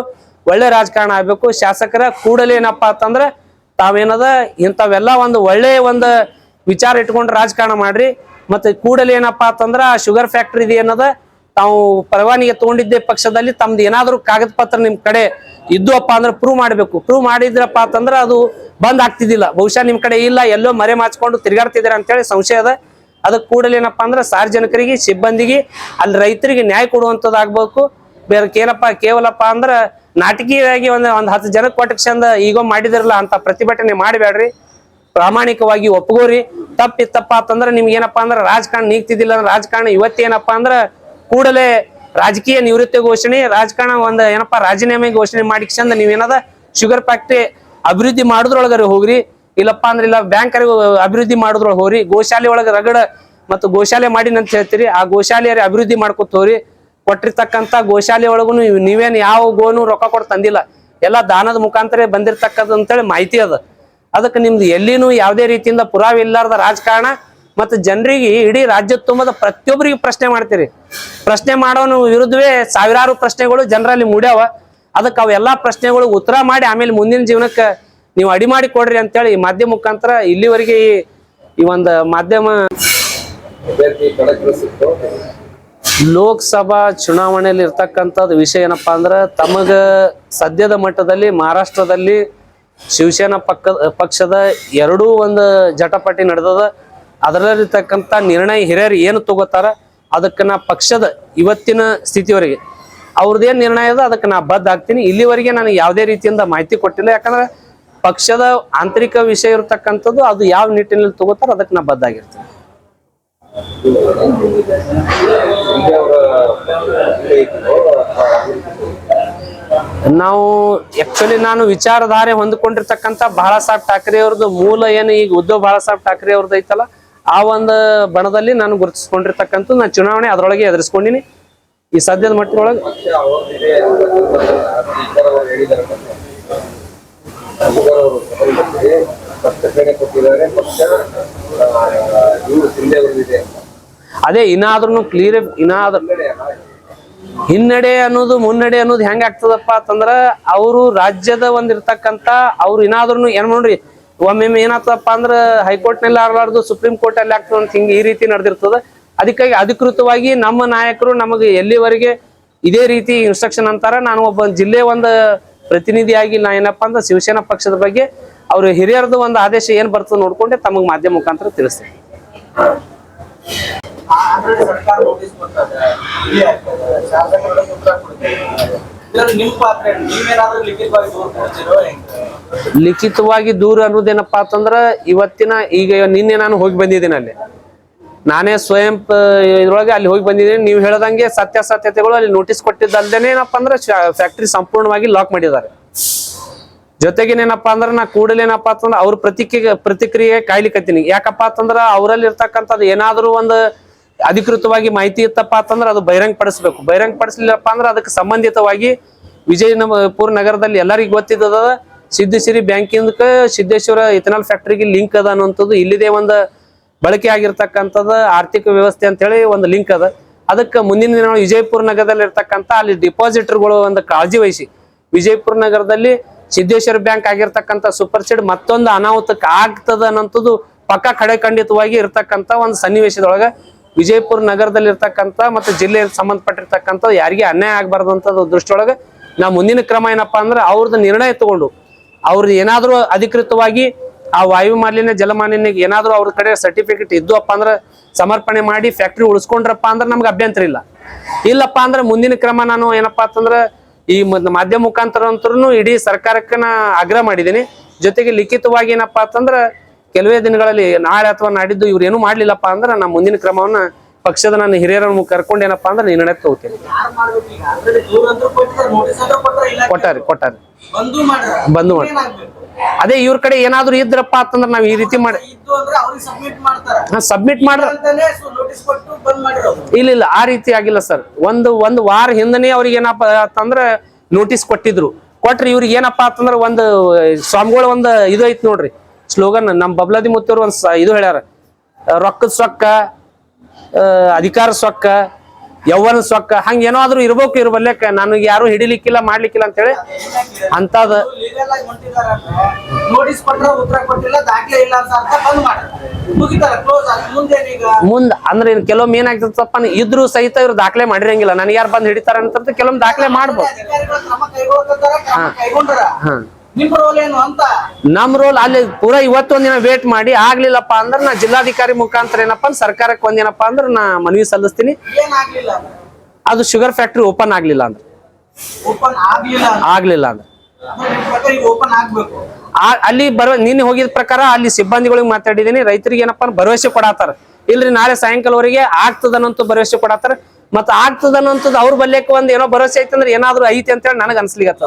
ಒಳ್ಳೆ ರಾಜಕಾರಣ ಆಗ್ಬೇಕು. ಶಾಸಕರ ಕೂಡಲೇ ಏನಪ್ಪಾ ಅಂತಂದ್ರ ತಾವೇನದ ಇಂಥವೆಲ್ಲ ಒಂದು ಒಳ್ಳೆ ಒಂದು ವಿಚಾರ ಇಟ್ಕೊಂಡು ರಾಜಕಾರಣ ಮಾಡ್ರಿ. ಮತ್ತೆ ಕೂಡಲೇ ಏನಪ್ಪಾ ಅಂತಂದ್ರ ಆ ಶುಗರ್ ಫ್ಯಾಕ್ಟ್ರಿ ಏನದ ತಾವು ಪರವಾನಿಗೆ ತಗೊಂಡಿದ್ದೆ ಪಕ್ಷದಲ್ಲಿ ತಮ್ದು ಏನಾದ್ರು ಕಾಗದ ಪತ್ರ ನಿಮ್ ಕಡೆ ಇದ್ದುವಪ್ಪ ಅಂದ್ರೆ ಪ್ರೂವ್ ಮಾಡ್ಬೇಕು. ಪ್ರೂವ್ ಮಾಡಿದ್ರಪ್ಪ ಅಂತಂದ್ರ ಅದು ಬಂದ್ ಆಗ್ತಿದ್ದಿಲ್ಲ. ಬಹುಶಃ ನಿಮ್ ಕಡೆ ಇಲ್ಲ, ಎಲ್ಲೋ ಮರೆ ಮಾಚ್ಕೊಂಡು ತಿರ್ಗಾಡ್ತಿದ್ದೀರ ಅಂತೇಳಿ ಸಂಶಯ ಅದ. ಅದಕ್ಕೆ ಕೂಡಲೇ ಏನಪ್ಪಾ ಅಂದ್ರೆ ಸಾರ್ವಜನಿಕರಿಗೆ, ಸಿಬ್ಬಂದಿಗೆ, ಅಲ್ಲಿ ರೈತರಿಗೆ ನ್ಯಾಯ ಕೊಡುವಂಥದ್ದು ಆಗ್ಬೇಕು. ಬೇರೆ ಕೇವಲಪ್ಪ ಅಂದ್ರ ನಾಟಕೀಯವಾಗಿ ಒಂದು 10 ಜನಕ್ಕೆ ಕೊಟ್ಟ ಚಂದ ಈಗ ಮಾಡಿದಿರಲ್ಲ ಅಂತ ಪ್ರತಿಭಟನೆ ಮಾಡಬೇಡ್ರಿ. ಪ್ರಾಮಾಣಿಕವಾಗಿ ಒಪ್ಕೋರಿ. ತಪ್ಪಿತ್ತಪ್ಪ ಅಂತಂದ್ರೆ ನಿಮ್ಗೆ ಏನಪ್ಪಾ ಅಂದ್ರೆ ರಾಜಕಾರಣ ನೀಗ್ತಿದ್ದಿಲ್ಲ ಅಂದ್ರೆ ರಾಜಕಾರಣ ಇವತ್ತೇನಪ್ಪಾ ಅಂದ್ರೆ ಕೂಡಲೇ ರಾಜಕೀಯ ನಿವೃತ್ತಿ ಘೋಷಣೆ, ರಾಜಕಾರಣ ಏನಪ್ಪಾ ರಾಜೀನಾಮೆ ಘೋಷಣೆ ಮಾಡಿ ಚಂದ ನೀವೇನದ ಶುಗರ್ ಫ್ಯಾಕ್ಟ್ರಿ ಅಭಿವೃದ್ಧಿ ಮಾಡುದ್ರೊಳಗರೆ ಹೋಗ್ರಿ. ಇಲ್ಲಪ್ಪ ಅಂದ್ರೆ ಇಲ್ಲ ಬ್ಯಾಂಕ್ ಅಭಿವೃದ್ಧಿ ಮಾಡುದ್ರೊಳಗೆ ಹೋಗ್ರಿ. ಗೋಶಾಲೆ ಒಳಗೆ ರಗಡ ಮತ್ತು ಗೋಶಾಲೆ ಮಾಡಿನ ಅಂತ ಹೇಳ್ತೀರಿ. ಆ ಗೋಶಾಲೆಯರಿ ಅಭಿವೃದ್ಧಿ ಮಾಡ್ಕೊತವ್ರಿ. ಕೊಟ್ಟಿರ್ತಕ್ಕಂಥ ಗೋಶಾಲೆ ಒಳಗೂ ನೀವೇನು ಯಾವ ಗೋನು ರೊಕ್ಕ ಕೊಟ್ಟು ತಂದಿಲ್ಲ, ಎಲ್ಲ ದಾನದ ಮುಖಾಂತರ ಬಂದಿರ್ತಕ್ಕಂಥ ಅಂತೇಳಿ ಮಾಹಿತಿ ಅದ. ಅದಕ್ಕೆ ನಿಮ್ದು ಎಲ್ಲಿನೂ ಯಾವುದೇ ರೀತಿಯಿಂದ ಪುರಾವೆ ಇಲ್ಲಾರ್ದ ರಾಜಕಾರಣ ಮತ್ತು ಜನರಿಗೆ ಇಡೀ ರಾಜ್ಯದ ತುಂಬದ ಪ್ರತಿಯೊಬ್ಬರಿಗೆ ಪ್ರಶ್ನೆ ಮಾಡ್ತೀರಿ. ಪ್ರಶ್ನೆ ಮಾಡೋನು ವಿರುದ್ಧವೇ ಸಾವಿರಾರು ಪ್ರಶ್ನೆಗಳು ಜನರಲ್ಲಿ ಮೂಡ್ಯಾವ. ಅದಕ್ಕೆ ಅವೆಲ್ಲ ಪ್ರಶ್ನೆಗಳು ಉತ್ತರ ಮಾಡಿ ಆಮೇಲೆ ಮುಂದಿನ ಜೀವನಕ್ಕೆ ನೀವು ಅಡಿ ಮಾಡಿ ಕೊಡ್ರಿ ಅಂತೇಳಿ ಈ ಮಾಧ್ಯಮ ಮುಖಾಂತರ ಇಲ್ಲಿವರೆಗೆ ಈ ಒಂದು ಮಾಧ್ಯಮ ಲೋಕಸಭಾ ಚುನಾವಣೆಯಲ್ಲಿ ಇರ್ತಕ್ಕಂಥದ್ದು ವಿಷಯ ಏನಪ್ಪಾ ಅಂದ್ರೆ, ತಮಗ ಸದ್ಯದ ಮಟ್ಟದಲ್ಲಿ ಮಹಾರಾಷ್ಟ್ರದಲ್ಲಿ ಶಿವಸೇನಾ ಪಕ್ಷದ ಎರಡೂ ಒಂದು ಜಟಪಟಿ ನಡೆದದ. ಅದರಲ್ಲಿರ್ತಕ್ಕಂಥ ನಿರ್ಣಯ ಹಿರಿಯರು ಏನು ತಗೋತಾರ ಅದಕ್ಕೆ ನಾ ಪಕ್ಷದ ಇವತ್ತಿನ ಸ್ಥಿತಿವರೆಗೆ ಅವ್ರದ್ದೇನು ನಿರ್ಣಯ ಅದ ಅದಕ್ಕೆ ನಾ ಬದ್ಧ ಆಗ್ತೀನಿ. ಇಲ್ಲಿವರೆಗೆ ನನಗೆ ಯಾವುದೇ ರೀತಿಯಿಂದ ಮಾಹಿತಿ ಕೊಟ್ಟಿಲ್ಲ. ಯಾಕಂದ್ರೆ ಪಕ್ಷದ ಆಂತರಿಕ ವಿಷಯ ಇರತಕ್ಕಂಥದ್ದು, ಅದು ಯಾವ ನಿಟ್ಟಿನಲ್ಲಿ ತಗೋತಾರ ಅದಕ್ಕೆ ನಾ ಬದ್ಧ ಆಗಿರ್ತೀನಿ. ನಾವು ಆಕ್ಚುಲಿ ನಾನು ವಿಚಾರಧಾರೆ ಹೊಂದ್ಕೊಂಡಿರ್ತಕ್ಕಂಥ ಬಾಳಾಸಾಹೇಬ್ ಠಾಕ್ರೆ ಅವ್ರದ್ದು ಮೂಲ ಏನು ಈಗ ಉದ್ಧವ್ ಬಾಳಾಸಾಹೇಬ್ ಠಾಕ್ರೆ ಅವ್ರದ್ದು ಐತಲ್ಲ, ಆ ಒಂದು ಬಣದಲ್ಲಿ ನಾನು ಗುರುತಿಸ್ಕೊಂಡಿರ್ತಕ್ಕಂಥ ನಾನು ಚುನಾವಣೆ ಅದರೊಳಗೆ ಎದುರಿಸ್ಕೊಂಡಿನಿ. ಈ ಸದ್ಯದ ಮಟ್ಟದೊಳಗೆ ಅದೇ ಇನ್ನಾದ್ರೂ ಕ್ಲಿಯರ್ ಹಿನ್ನಡೆ ಅನ್ನೋದು ಮುನ್ನಡೆ ಅನ್ನೋದು ಹೆಂಗ ಆಗ್ತದಪ್ಪ ಅಂತಂದ್ರ, ಅವರು ರಾಜ್ಯದ ಒಂದಿರ್ತಕ್ಕಂಥ ಅವ್ರು ಇನ್ನಾದ್ರೂ ಏನ್ ನೋಡ್ರಿ, ಒಮ್ಮೆ ಏನಾಗ್ತದಪ್ಪ ಅಂದ್ರ ಹೈಕೋರ್ಟ್ ನಲ್ಲಿ ಆಗ್ಲಾರ್ದು ಸುಪ್ರೀಂ ಕೋರ್ಟ್ ಅಲ್ಲಿ ಆಗ್ತದ ಅಂತ ಹಿಂಗ ಈ ರೀತಿ ನಡೆದಿರ್ತದ. ಅದಕ್ಕಾಗಿ ಅಧಿಕೃತವಾಗಿ ನಮ್ಮ ನಾಯಕರು ನಮಗೆ ಎಲ್ಲಿವರೆಗೆ ಇದೇ ರೀತಿ ಇನ್ಸ್ಟ್ರಕ್ಷನ್ ಅಂತಾರ. ನಾನು ಒಬ್ಬ ಜಿಲ್ಲೆ ಒಂದು ಪ್ರತಿನಿಧಿಯಾಗಿ ನಾ ಏನಪ್ಪಾ ಅಂದ್ರೆ ಶಿವಸೇನಾ ಪಕ್ಷದ ಬಗ್ಗೆ ಅವ್ರ ಹಿರಿಯರದು ಒಂದು ಆದೇಶ ಏನ್ ಬರ್ತದೆ ನೋಡ್ಕೊಂಡೆ ತಮಗೆ ಮಾಧ್ಯಮ ಮುಖಾಂತರ ತಿಳಿಸ್ತೇನೆ. ಲಿಖಿತವಾಗಿ ದೂರ ಅನ್ನೋದೇನಪ್ಪಾ ಅಂತಂದ್ರ, ಇವತ್ತಿನ ಈಗ ನಿನ್ನೆ ನಾನು ಹೋಗಿ ಬಂದಿದ್ದೀನಿ, ಅಲ್ಲಿ ನಾನೇ ಸ್ವಯಂ ಇದ್ರೊಳಗೆ ಅಲ್ಲಿ ಹೋಗಿ ಬಂದಿದ್ದೀನಿ. ನೀವು ಹೇಳ್ದಂಗೆ ಸತ್ಯಾಸತ್ಯತೆಗಳು ಅಲ್ಲಿ ನೋಟಿಸ್ ಕೊಟ್ಟಿದ್ದಲ್ದೇನೆ ಏನಪ್ಪಾ ಅಂದ್ರೆ ಫ್ಯಾಕ್ಟ್ರಿ ಸಂಪೂರ್ಣವಾಗಿ ಲಾಕ್ ಮಾಡಿದ್ದಾರೆ. ಜೊತೆಗೇನೇನಪ್ಪಾ ಅಂದ್ರೆ ನಾ ಕೂಡಲೇನಪ್ಪಾ ಅಂತಂದ್ರೆ ಅವ್ರ ಪ್ರತಿಕ್ರಿಯೆ ಕಾಯ್ಲಿಕತ್ತೀನಿ. ಯಾಕಪ್ಪ ಅಂತಂದ್ರ ಅವರಲ್ಲಿ ಇರ್ತಕ್ಕಂಥದ್ದು ಏನಾದ್ರು ಒಂದು ಅಧಿಕೃತವಾಗಿ ಮಾಹಿತಿ ಇತ್ತಪ್ಪ ಅಂತಂದ್ರೆ ಅದು ಬಹಿರಂಗ ಪಡಿಸ್ಬೇಕು. ಬಹಿರಂಗ ಪಡಿಸ್ಲಿಲ್ಲಪ್ಪ ಅಂದ್ರೆ ಅದಕ್ಕೆ ಸಂಬಂಧಿತವಾಗಿ ವಿಜಯಪುರ ನಗರದಲ್ಲಿ ಎಲ್ಲರಿಗೂ ಗೊತ್ತಿದ್ದದ, ಸಿದ್ದೇಶ್ವರಿ ಬ್ಯಾಂಕಿಂದ ಸಿದ್ದೇಶ್ವರ ಇಥನಾಲ್ ಫ್ಯಾಕ್ಟ್ರಿಗೆ ಲಿಂಕ್ ಅದ ಅನ್ನುವಂಥದ್ದು ಇಲ್ಲಿದೆ ಒಂದು ಬಳಕೆ ಆಗಿರ್ತಕ್ಕಂಥದ್ದು ಆರ್ಥಿಕ ವ್ಯವಸ್ಥೆ ಅಂತ ಹೇಳಿ ಒಂದು ಲಿಂಕ್ ಅದ. ಅದಕ್ಕೆ ಮುಂದಿನ ದಿನ ವಿಜಯಪುರ ನಗರದಲ್ಲಿ ಇರ್ತಕ್ಕಂಥ ಅಲ್ಲಿ ಡಿಪಾಸಿಟರ್ಗಳು ಒಂದು ಕಾಳಜಿ ವಹಿಸಿ ವಿಜಯಪುರ ನಗರದಲ್ಲಿ ಸಿದ್ದೇಶ್ವರ ಬ್ಯಾಂಕ್ ಆಗಿರ್ತಕ್ಕಂಥ ಸೂಪರ್ ಸೀಡ್ ಮತ್ತೊಂದು ಅನಾಹುತಕ್ಕೆ ಆಗ್ತದ ಅನ್ನೋಂಥದ್ದು ಪಕ್ಕ ಕಡೆ ಖಂಡಿತವಾಗಿ ಇರ್ತಕ್ಕಂಥ ಒಂದು ಸನ್ನಿವೇಶದೊಳಗೆ ವಿಜಯಪುರ ನಗರದಲ್ಲಿ ಇರ್ತಕ್ಕಂಥ ಮತ್ತು ಜಿಲ್ಲೆಗೆ ಸಂಬಂಧಪಟ್ಟಿರ್ತಕ್ಕಂಥ ಯಾರಿಗೆ ಅನ್ಯಾಯ ಆಗಬಾರ್ದು ಅಂತದ್ದು ದೃಷ್ಟಿಯೊಳಗೆ ನಾವು ಮುಂದಿನ ಕ್ರಮ ಏನಪ್ಪಾ ಅಂದ್ರೆ ಅವ್ರದ್ದು ನಿರ್ಣಯ ತಗೊಂಡು ಅವ್ರದ್ದು ಏನಾದರೂ ಅಧಿಕೃತವಾಗಿ ಆ ವಾಯು ಮಾಲಿನ್ಯ ಜಲಮಾಲಿನ್ಯಕ್ಕೆ ಏನಾದರೂ ಅವ್ರ ಕಡೆ ಸರ್ಟಿಫಿಕೇಟ್ ಇದ್ದುವಪ್ಪ ಅಂದ್ರೆ ಸಮರ್ಪಣೆ ಮಾಡಿ ಫ್ಯಾಕ್ಟ್ರಿ ಉಳಿಸ್ಕೊಂಡ್ರಪ್ಪ ಅಂದ್ರೆ ನಮ್ಗೆ ಅಭ್ಯಂತರ ಇಲ್ಲ. ಇಲ್ಲಪ್ಪ ಅಂದ್ರೆ ಮುಂದಿನ ಕ್ರಮ ನಾನು ಏನಪ್ಪಾ ಅಂತಂದ್ರೆ ಈ ಮಾಧ್ಯಮ ಮುಖಾಂತರ ಅಂತರೂ ಇಡೀ ಸರ್ಕಾರಕ್ಕೆ ನಾ ಆಗ್ರಹ ಮಾಡಿದ್ದೀನಿ. ಜೊತೆಗೆ ಲಿಖಿತವಾಗಿ ಏನಪ್ಪಾ ಅಂತಂದ್ರೆ ಕೆಲವೇ ದಿನಗಳಲ್ಲಿ ನಾಳೆ ಅಥವಾ ನಾಡಿದ್ದು ಇವ್ರು ಏನು ಮಾಡ್ಲಿಲ್ಲಪ್ಪ ಅಂದ್ರೆ ನಾ ಮುಂದಿನ ಕ್ರಮವನ್ನ ಪಕ್ಷದ ನನ್ನ ಹಿರಿಯರನ್ನು ಕರ್ಕೊಂಡು ಏನಪ್ಪಾ ಅಂದ್ರೆ ನಿರ್ಣಯ ತಗೋತೀನಿ. ಕೊಟ್ಟಾರಿ ಬಂದು ಮಾಡಿ ಅದೇ ಇವ್ರ ಕಡೆ ಏನಾದ್ರು ಇದ್ರಪ್ಪ ಅಂತಂದ್ರೆ ನಾವ್ ಈ ರೀತಿ ಮಾಡಿ ಸಬ್ಮಿಟ್ ಮಾಡ್ರ ಇಲ್ಲ ಆ ರೀತಿ ಆಗಿಲ್ಲ ಸರ್. ಒಂದು ವಾರ ಹಿಂದನೇ ಅವ್ರಿಗೆ ಏನಪ್ಪಾ ಅಂತಂದ್ರೆ ನೋಟಿಸ್ ಕೊಟ್ಟಿದ್ರು. ಕೊಟ್ರಿ ಇವ್ರಿಗೆ ಏನಪ್ಪಾ ಅಂತಂದ್ರೆ ಒಂದು ಸ್ವಾಮಿಗಳ ಒಂದು ಇದು ಐತಿ ನೋಡ್ರಿ ಸ್ಲೋಗನ್, ನಮ್ ಬಬ್ಲಾದಿ ಮುತ್ತವ್ರು ಒಂದ್ ಇದು ಹೇಳ್ಯಾರ, ರೊಕ್ಕದ ಸೊಕ್ಕ ಅಧಿಕಾರ ಸೊಕ್ಕ ಯೌವನ ಸೊಕ್ಕ ಹಂಗ ಏನಾದ್ರು ಇರ್ಬೇಕು ಇರ್ಬಲ್ಯಕ ನನಗೆ ಯಾರು ಹಿಡಿಲಿಕ್ಕಿಲ್ಲ ಮಾಡ್ಲಿಕ್ಕಿಲ್ಲ ಅಂತ ಹೇಳಿ ಅಂತದ ಮುಂದ್ ಅಂದ್ರೆ ಕೆಲವೊಮ್ಮೆ ಏನಾಗ್ತದಪ್ಪ ಇದ್ರು ಸಹಿತ ಇವ್ರು ದಾಖಲೆ ಮಾಡಿರಂಗಿಲ್ಲ. ನನಗೆ ಯಾರು ಬಂದ್ ಹಿಡಿತಾರ ಅಂತ ಕೆಲವೊಮ್ಮೆ ದಾಖಲೆ ಮಾಡ್ಬೋದು. ನಮ್ ರೋಲ್ ಅಲ್ಲಿ ಪೂರಾ ಇವತ್ತೊಂದಿನ ವೇಟ್ ಮಾಡಿ ಆಗ್ಲಿಲ್ಲಪ್ಪ ಅಂದ್ರೆ ನಾ ಜಿಲ್ಲಾಧಿಕಾರಿ ಮುಖಾಂತರ ಏನಪ್ಪಾ ಸರ್ಕಾರಕ್ಕೆ ಒಂದೇನಪ್ಪಾ ಅಂದ್ರೆ ನಾ ಮನವಿ ಸಲ್ಲಿಸ್ತೀನಿ. ಅದು ಶುಗರ್ ಫ್ಯಾಕ್ಟ್ರಿ ಓಪನ್ ಆಗ್ಲಿಲ್ಲ ಅಂದ್ರೆ ಅಲ್ಲಿ ನಿನ್ನೆ ಹೋಗಿದ ಪ್ರಕಾರ ಅಲ್ಲಿ ಸಿಬ್ಬಂದಿಗಳಿಗೆ ಮಾತಾಡಿದೀನಿ. ರೈತರಿಗೆ ಏನಪ್ಪಾ ಭರವಸೆ ಕೊಡಾತಾರ, ಇಲ್ರಿ ನಾಳೆ ಸಾಯಂಕಾಲವರೆಗೆ ಆಗ್ತದನ್ನಂತ ಭರವಸೆ ಕೊಡಾತಾರ. ಮತ್ತ ಆಗ್ತದನ್ನಂತದ್ ಅವ್ರ ಬಲ್ಯಕ್ಕೆ ಒಂದ್ ಏನೋ ಭರವಸೆ ಐತಂದ್ರೆ ಏನಾದ್ರು ಐತಿ ಅಂತ ಹೇಳಿ ನನಗ್ ಅನ್ಸ್ಲಿಗತ್ತ.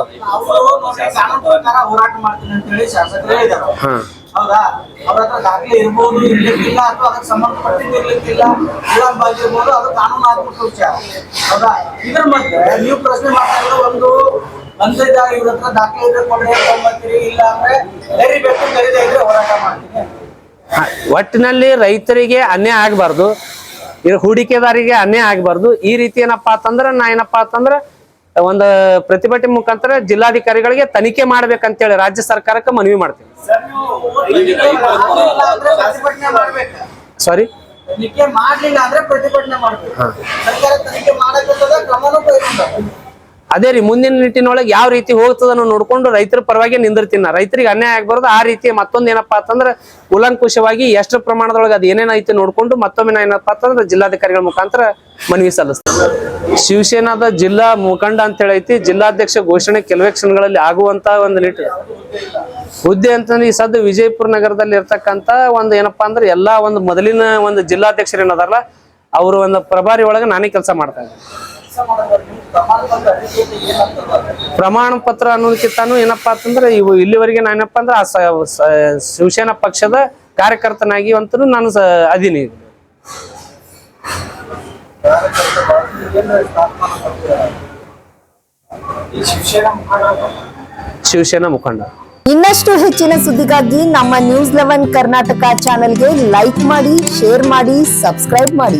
ಹೌದಾ? ಅವ್ರ ಹತ್ರ ದಾಖಲೆ ಇರ್ಬೋದು, ಇರ್ಲಿಕ್ಕಿಲ್ಲ, ಅಥವಾ ಅದಕ್ಕೆ ಸಂಬಂಧಪಟ್ಟಿದ್ದು ಇರ್ಲಿಕ್ಕಿಲ್ಲ, ವಿಳಂಬ ಆಗಿರ್ಬೋದು, ಅದು ಕಾನೂನಾತ್ಮಕ ವಿಷಯ. ಹೌದಾ? ಇದ್ರ ಮಧ್ಯೆ ನೀವು ಪ್ರಶ್ನೆ ಮಾಡ್ತಾ ಇರೋ ಬಂದಿದ್ದ ಇವ್ರ ಹತ್ರ ದಾಖಲೆ ಇದ್ರೆ ಕೊಡ್ರಿ ಅಂತ ಅಂತೀರಿ, ಇಲ್ಲ ಅಂದ್ರೆ ಕರಿಬೇಕು, ಕರೀದೇ ಇದ್ರೆ ಹೋರಾಟ ಮಾಡ್ತೀನಿ. ಒಟ್ಟಿನಲ್ಲಿ ರೈತರಿಗೆ ಅನ್ಯಾಯ ಆಗಬಾರ್ದು, ಹೂಡಿಕೆದಾರಿಗೆ ಅನ್ಯಾಯ ಆಗಬಾರ್ದು. ಈ ರೀತಿ ಏನಪ್ಪಾ ಅಂತಂದ್ರ ನಾ ಏನಪ್ಪಾ ಅಂತಂದ್ರ ಒಂದು ಪ್ರತಿಭಟನೆ ಮುಖಾಂತರ ಜಿಲ್ಲಾಧಿಕಾರಿಗಳಿಗೆ ತನಿಖೆ ಮಾಡ್ಬೇಕಂತೇಳಿ ರಾಜ್ಯ ಸರ್ಕಾರಕ್ಕೆ ಮನವಿ ಮಾಡ್ತೀವಿ. ಪ್ರತಿಭಟನೆ ಮಾಡ್ಬೇಕು. ಸಾರಿ, ತನಿಖೆ ಮಾಡ್ಲಿಲ್ಲ ಅಂದ್ರೆ ಪ್ರತಿಭಟನೆ ಮಾಡ್ಬೇಕು. ಸರ್ಕಾರ ತನಿಖೆ ಮಾಡಕ್ಕೆ ಕ್ರಮನೂ ಕೈಗೊಂಡ. ಅದೇ ರೀ, ಮುಂದಿನ ನಿಟ್ಟಿನೊಳಗೆ ಯಾವ ರೀತಿ ಹೋಗ್ತದನ್ನು ನೋಡ್ಕೊಂಡು ರೈತರ ಪರವಾಗಿ ನಿಂದಿರ್ತೀನಿ. ರೈತರಿಗೆ ಅನ್ಯಾಯ ಆಗ್ಬಾರ್ದು. ಆ ರೀತಿ ಮತ್ತೊಂದು ಏನಪ್ಪಾ ಅಂತಂದ್ರೆ ಕೂಲಂಕುಷವಾಗಿ ಎಷ್ಟು ಪ್ರಮಾಣದೊಳಗೆ ಅದು ಏನೇನೈತಿ ನೋಡ್ಕೊಂಡು ಮತ್ತೊಮ್ಮೆ ಏನಪ್ಪಾ ಅಂತಂದ್ರೆ ಜಿಲ್ಲಾಧಿಕಾರಿಗಳ ಮುಖಾಂತರ ಮನವಿ ಸಲ್ಲಿಸ್ತಾರೆ. ಶಿವಸೇನಾದ ಜಿಲ್ಲಾ ಮುಖಂಡ ಅಂತ ಹೇಳೈತಿ. ಜಿಲ್ಲಾಧ್ಯಕ್ಷ ಘೋಷಣೆ ಕೆಲವೇ ಕ್ಷಣಗಳಲ್ಲಿ ಆಗುವಂತ ಒಂದು ಹುದ್ದೆ ಅಂತಂದ್ರೆ ಈ ಸದ್ಯ ವಿಜಯಪುರ ನಗರದಲ್ಲಿ ಇರ್ತಕ್ಕಂತ ಒಂದು ಏನಪ್ಪಾ ಅಂದ್ರೆ ಎಲ್ಲಾ ಒಂದು ಮೊದಲಿನ ಒಂದು ಜಿಲ್ಲಾಧ್ಯಕ್ಷರು ಏನದಾರಲ್ಲ ಅವರು ಒಂದು ಪ್ರಭಾರಿ ಒಳಗೆ ನಾನೇ ಕೆಲಸ ಮಾಡ್ತಾ ಇದ್ದೀನಿ. ಪ್ರಮಾಣ ಪತ್ರ ಅನ್ನೋದಕ್ಕಿಂತಾನು ಏನಪ್ಪಾ ಅಂತಂದ್ರೆ ಇವು ಇಲ್ಲಿವರೆಗೆ ನಾನೇನಪ್ಪಾ ಅಂದ್ರೆ ಶಿವಸೇನಾ ಪಕ್ಷದ ಕಾರ್ಯಕರ್ತನಾಗಿ ಅಂತೂ ನಾನು ಅದೀನಿ. ಶಿವಸೇನಾ ಮುಖಂಡ. ಇನ್ನಷ್ಟು ಹೆಚ್ಚಿನ ಸುದ್ದಿಗಾಗಿ ನಮ್ಮ ನ್ಯೂಸ್ 11 ಕರ್ನಾಟಕ ಚಾನೆಲ್ಗೆ ಲೈಕ್ ಮಾಡಿ, ಶೇರ್ ಮಾಡಿ, ಸಬ್ಸ್ಕ್ರೈಬ್ ಮಾಡಿ.